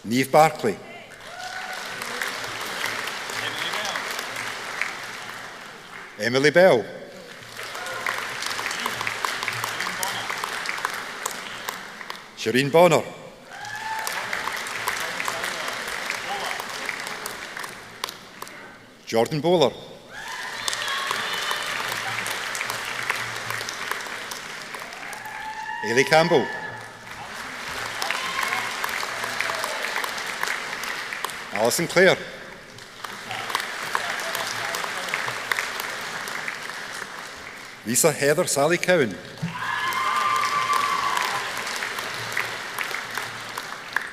Niamh Barclay. Emily Bell. Shireen Bonner. Jordan Bowler. Ailey Campbell. Alison Clare. Lisa Heather Sally Cowan.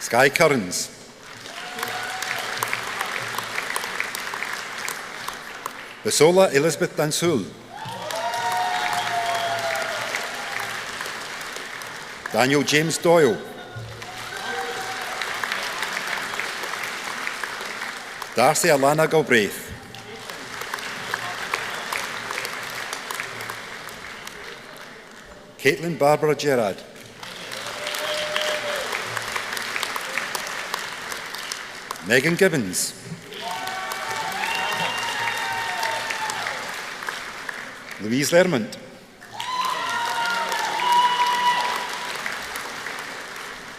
Sky Currans. Basola Elizabeth Dansul. Daniel James Doyle. Darcy Alana Galbraith. Caitlin Barbara Gerard. Megan Gibbons. Louise Lermont.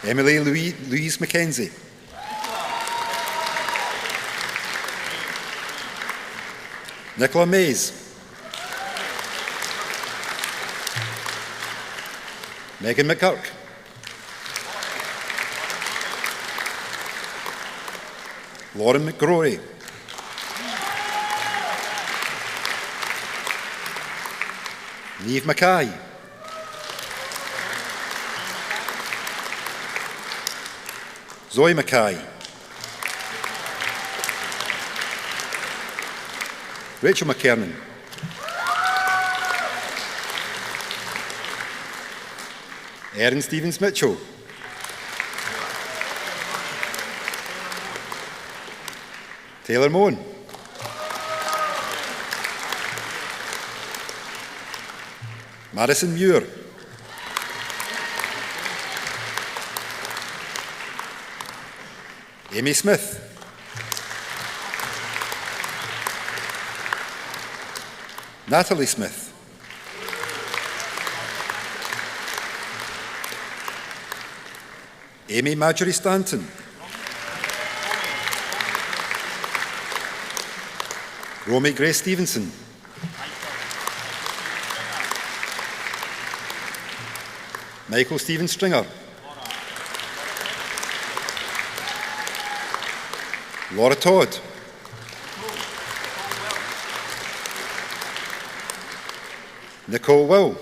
Emily Louise Mackenzie. Nicola Mays. Megan McGurk. Lauren McGrory. Niamh Mackay. Zoe Mackay. Rachel McKernan. Erin Stevens Mitchell. Taylor Moen. Madison Muir. Amy Smith. Natalie Smith. Amy Marjorie Stanton. Romy Grace Stevenson. Michael Stephen Stringer. Laura Todd. Nicole Will.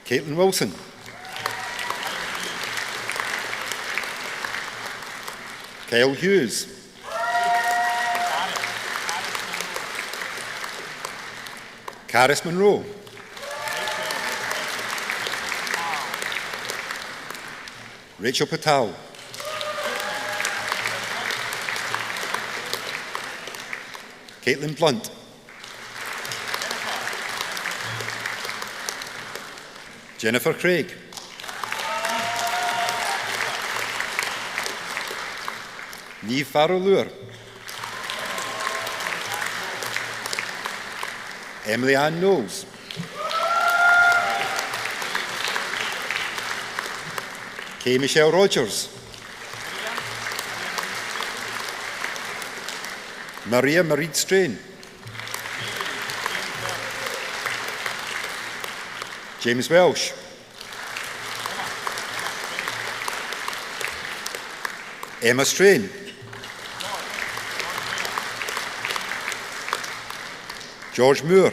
Caitlin Wilson. Kyle Hughes. Caris Monroe. Rachel Patel. Caitlin Blunt. Jennifer Craig. Niamh Farrell-Lure. Emily Ann Knowles. Kay Michelle Rogers. Maria Marie Strain. James Welsh. Emma Strain. George Moore.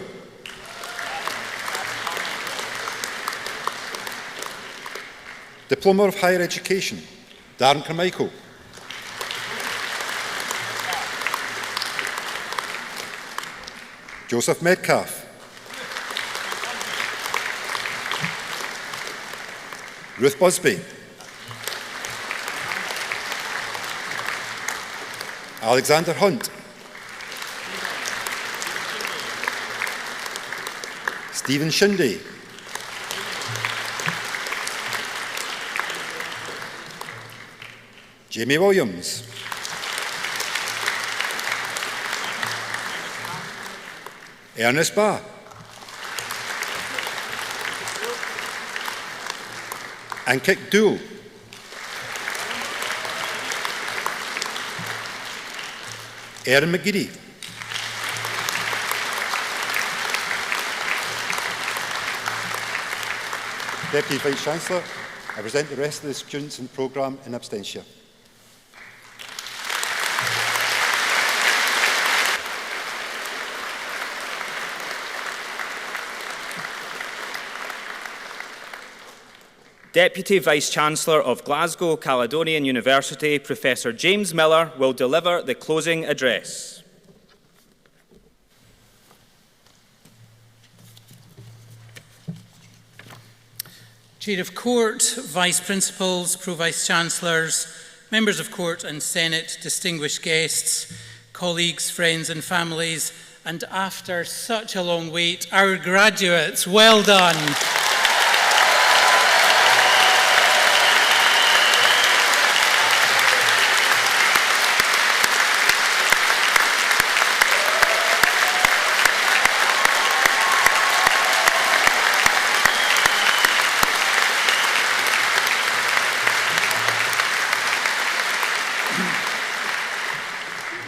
Diploma of Higher Education, Darren Carmichael. Joseph Metcalf. Ruth Busby. Alexander Hunt. Stephen Shindy. Jamie Williams. Ernest Ba. Ankit Dul. Erin McGeady. Deputy Vice-Chancellor, I present the rest of the students in programme in absentia. Deputy Vice-Chancellor of Glasgow Caledonian University, Professor James Miller, will deliver the closing address. Chair of Court, Vice Principals, Pro-Vice-Chancellors, Members of Court and Senate, distinguished guests, colleagues, friends and families, and after such a long wait, our graduates, well done.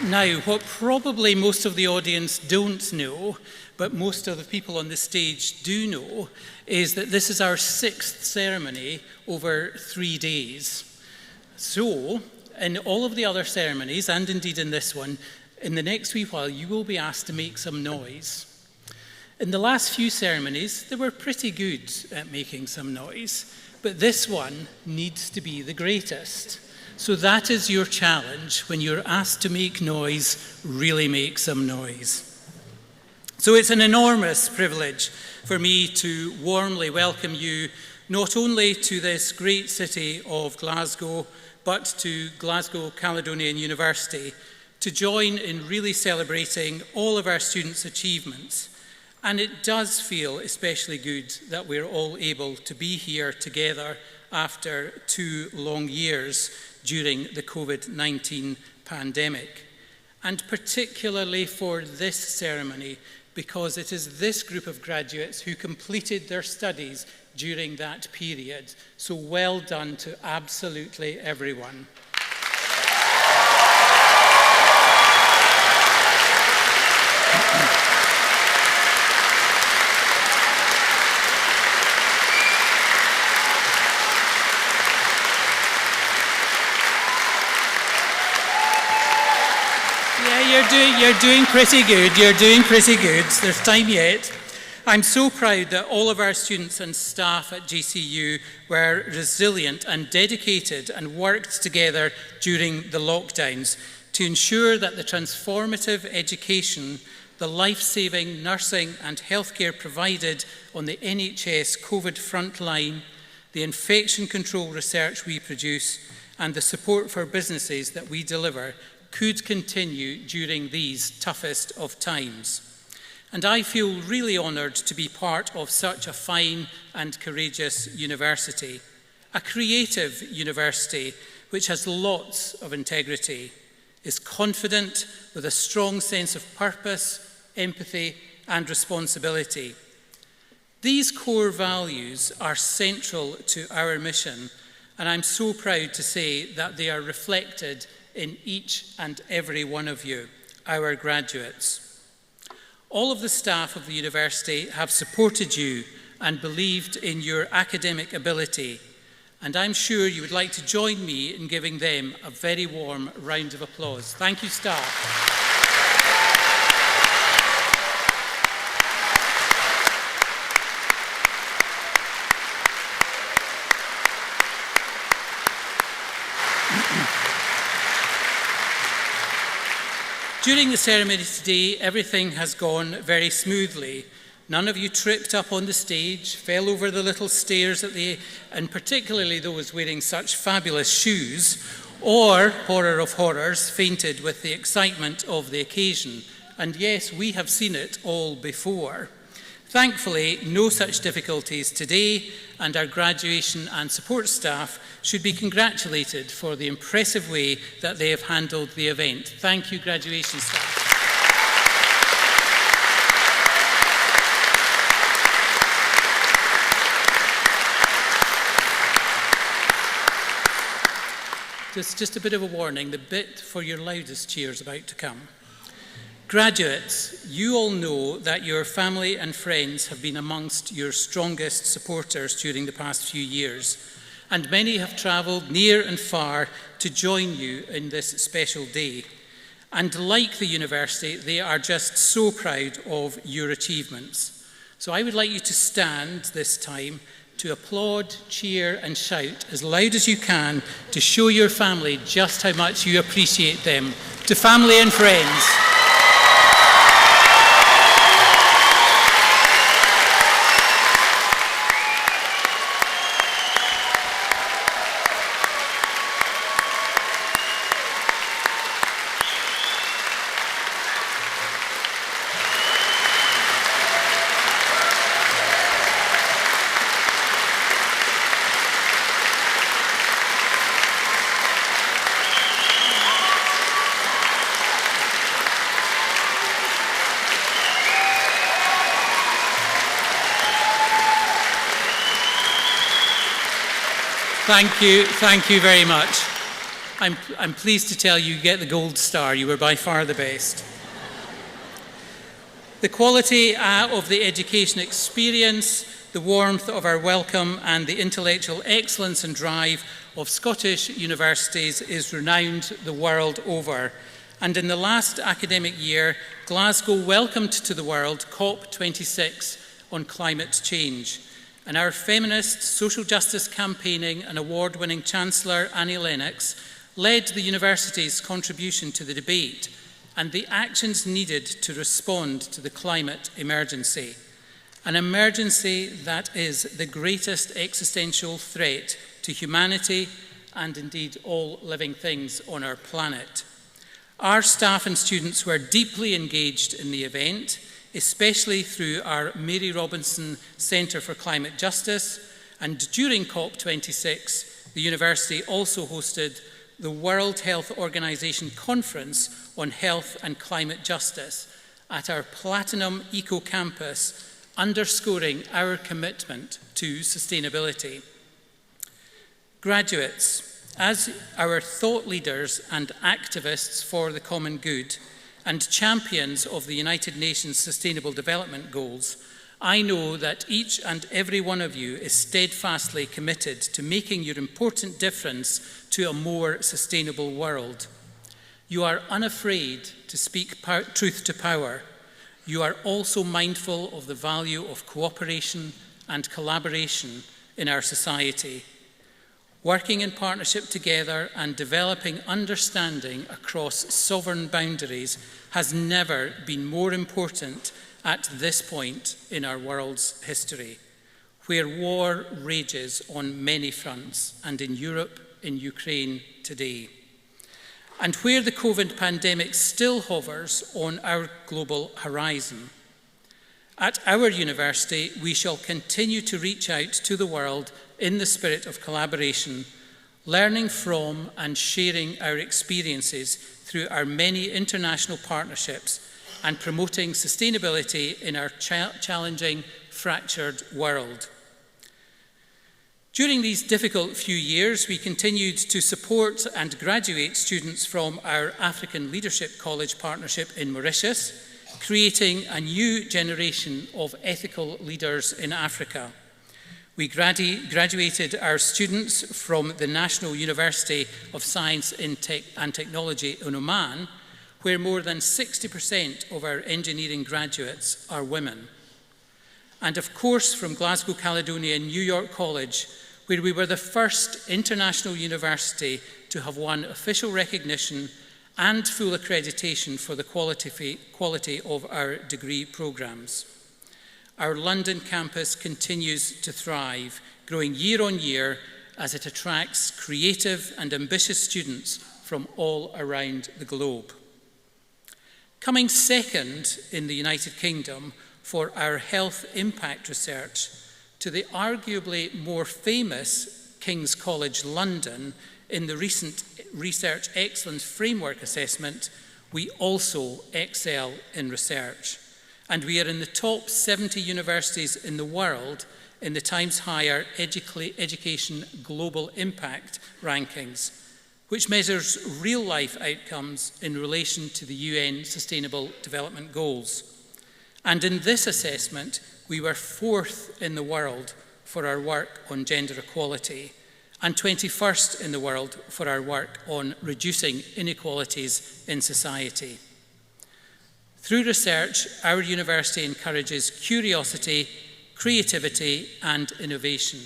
Now, what probably most of the audience don't know, but most of the people on the stage do know, is that this is our 6th ceremony over 3 days. So, in all of the other ceremonies, and indeed in this one, in the next wee while, you will be asked to make some noise. In the last few ceremonies, they were pretty good at making some noise, but this one needs to be the greatest. So that is your challenge. When you're asked to make noise, really make some noise. So it's an enormous privilege for me to warmly welcome you not only to this great city of Glasgow, but to Glasgow Caledonian University to join in really celebrating all of our students' achievements. And it does feel especially good that we're all able to be here together after 2 long years during the COVID-19 pandemic, and particularly for this ceremony, because it is this group of graduates who completed their studies during that period. So well done to absolutely everyone. You're doing pretty good. You're doing pretty good. There's time yet. I'm so proud that all of our students and staff at GCU were resilient and dedicated and worked together during the lockdowns to ensure that the transformative education, the life-saving nursing and healthcare provided on the NHS COVID frontline, the infection control research we produce, and the support for businesses that we deliver could continue during these toughest of times. And I feel really honoured to be part of such a fine and courageous university, a creative university which has lots of integrity, is confident with a strong sense of purpose, empathy and responsibility. These core values are central to our mission, and I'm so proud to say that they are reflected in each and every one of you, our graduates. All of the staff of the university have supported you and believed in your academic ability, and I'm sure you would like to join me in giving them a very warm round of applause. Thank you, staff. During the ceremony today, everything has gone very smoothly. None of you tripped up on the stage, fell over the little stairs and particularly those wearing such fabulous shoes, or, horror of horrors, fainted with the excitement of the occasion. And yes, we have seen it all before. Thankfully, no such difficulties today, and our graduation and support staff should be congratulated for the impressive way that they have handled the event. Thank you, graduation staff. Just a bit of a warning, the bit for your loudest cheer is about to come. Graduates, you all know that your family and friends have been amongst your strongest supporters during the past few years, and many have travelled near and far to join you in this special day. And like the university, they are just so proud of your achievements. So I would like you to stand this time to applaud, cheer and shout as loud as you can to show your family just how much you appreciate them. To family and friends. Thank you very much. I'm pleased to tell you get the gold star. You were by far the best. The quality of the education experience, the warmth of our welcome and the intellectual excellence and drive of Scottish universities is renowned the world over. And in the last academic year, Glasgow welcomed to the world COP26 on climate change. And our feminist social justice campaigning and award-winning Chancellor Annie Lennox led the university's contribution to the debate and the actions needed to respond to the climate emergency. An emergency that is the greatest existential threat to humanity and indeed all living things on our planet. Our staff and students were deeply engaged in the event, especially through our Mary Robinson Centre for Climate Justice, and during COP26, the university also hosted the World Health Organization Conference on Health and Climate Justice at our Platinum Eco Campus, underscoring our commitment to sustainability. Graduates, as our thought leaders and activists for the common good, and champions of the United Nations Sustainable Development Goals, I know that each and every one of you is steadfastly committed to making your important difference to a more sustainable world. You are unafraid to speak truth to power. You are also mindful of the value of cooperation and collaboration in our society. Working in partnership together and developing understanding across sovereign boundaries has never been more important at this point in our world's history, where war rages on many fronts, and in Europe, in Ukraine today, and where the COVID pandemic still hovers on our global horizon. At our university, we shall continue to reach out to the world in the spirit of collaboration, learning from and sharing our experiences through our many international partnerships and promoting sustainability in our challenging, fractured world. During these difficult few years, we continued to support and graduate students from our African Leadership College partnership in Mauritius, creating a new generation of ethical leaders in Africa. We graduated our students from the National University of Science and Technology in Oman, where more than 60% of our engineering graduates are women. And of course from Glasgow Caledonian New York College, where we were the first international university to have won official recognition and full accreditation for the quality of our degree programmes. Our London campus continues to thrive, growing year on year as it attracts creative and ambitious students from all around the globe. Coming second in the United Kingdom for our health impact research to the arguably more famous King's College London in the recent Research Excellence Framework Assessment, we also excel in research. And we are in the top 70 universities in the world in the Times Higher Education Global Impact rankings, which measures real-life outcomes in relation to the UN Sustainable Development Goals. And in this assessment, we were 4th in the world for our work on gender equality and 21st in the world for our work on reducing inequalities in society. Through research, our university encourages curiosity, creativity, and innovation,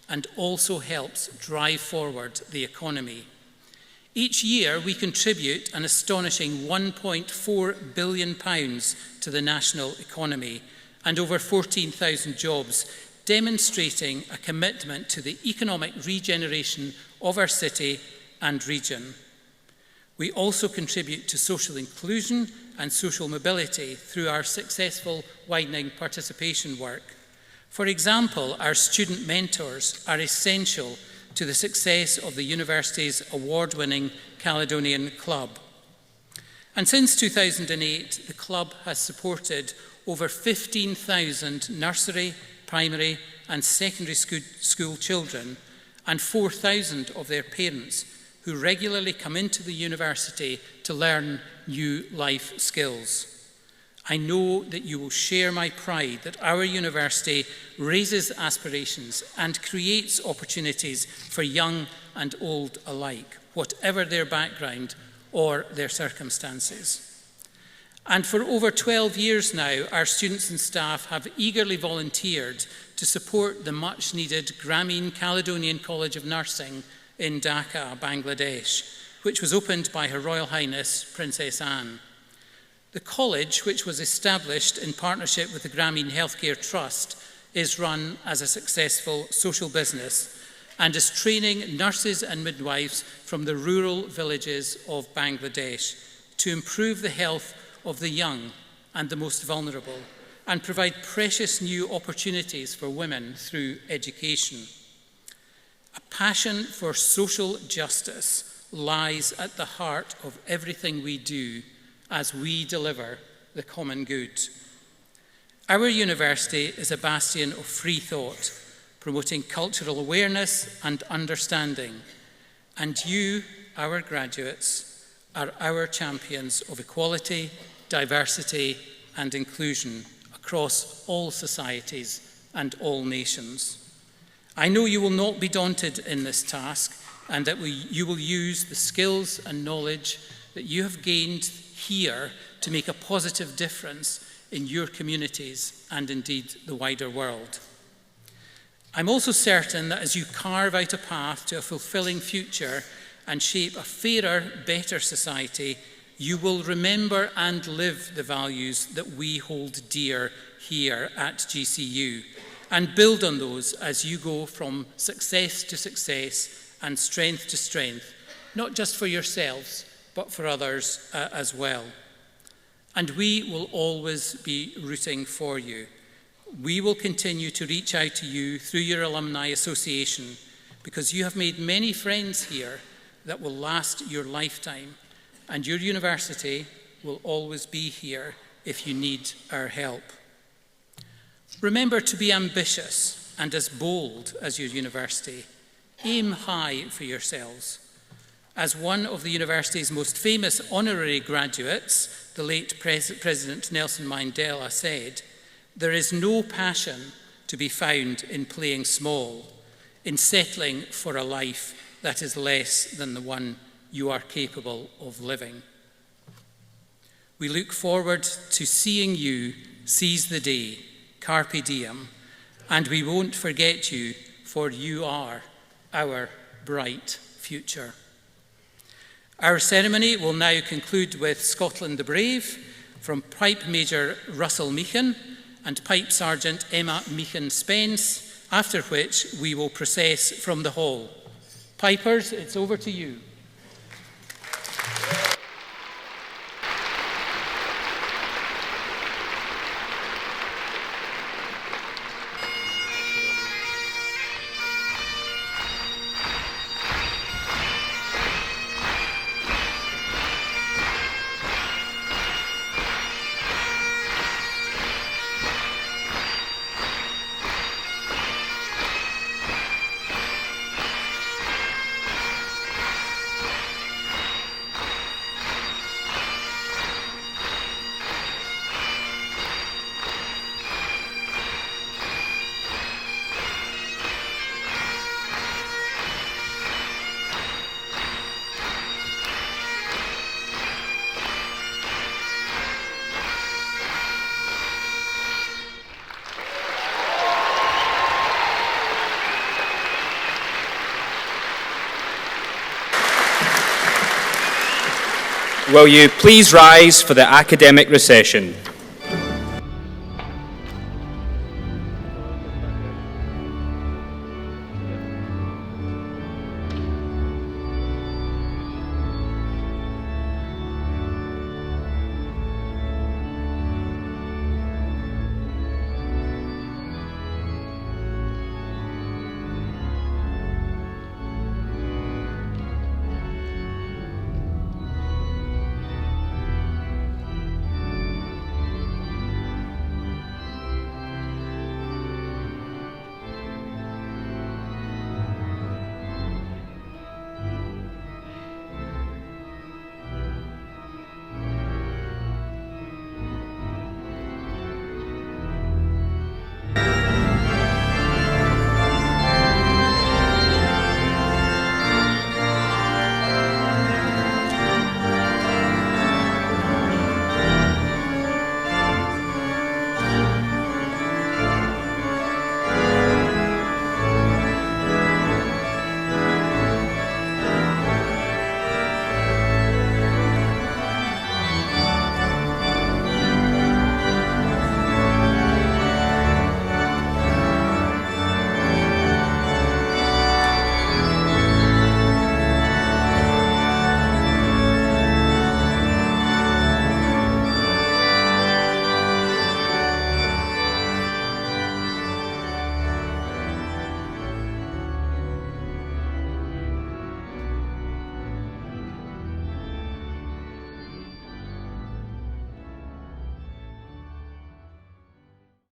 and also helps drive forward the economy. Each year, we contribute an astonishing £1.4 billion to the national economy and over 14,000 jobs, demonstrating a commitment to the economic regeneration of our city and region. We also contribute to social inclusion and social mobility through our successful widening participation work. For example, our student mentors are essential to the success of the university's award-winning Caledonian Club. And since 2008, the club has supported over 15,000 nursery, primary and secondary school children and 4,000 of their parents who regularly come into the university to learn new life skills. I know that you will share my pride that our university raises aspirations and creates opportunities for young and old alike, whatever their background or their circumstances. And for over 12 years now, our students and staff have eagerly volunteered to support the much-needed Grameen Caledonian College of Nursing in Dhaka, Bangladesh, which was opened by Her Royal Highness Princess Anne. The college, which was established in partnership with the Grameen Healthcare Trust, is run as a successful social business and is training nurses and midwives from the rural villages of Bangladesh to improve the health of the young and the most vulnerable and provide precious new opportunities for women through education. A passion for social justice lies at the heart of everything we do as we deliver the common good. Our university is a bastion of free thought, promoting cultural awareness and understanding. And you, our graduates, are our champions of equality, diversity, and inclusion across all societies and all nations. I know you will not be daunted in this task and that you will use the skills and knowledge that you have gained here to make a positive difference in your communities and indeed the wider world. I'm also certain that as you carve out a path to a fulfilling future and shape a fairer, better society, you will remember and live the values that we hold dear here at GCU and build on those as you go from success to success and strength to strength, not just for yourselves, but for others as well. And we will always be rooting for you. We will continue to reach out to you through your alumni association because you have made many friends here that will last your lifetime, and your university will always be here if you need our help. Remember to be ambitious and as bold as your university. Aim high for yourselves. As one of the university's most famous honorary graduates, the late President Nelson Mandela, said, "There is no passion to be found in playing small, in settling for a life that is less than the one you are capable of living." We look forward to seeing you seize the day, carpe diem, and we won't forget you, for you are our bright future. Our ceremony will now conclude with Scotland the Brave from Pipe Major Russell Meehan, and Pipe Sergeant Emma Meehan Spence, after which we will process from the hall. Pipers, it's over to you. Will you please rise for the academic recession?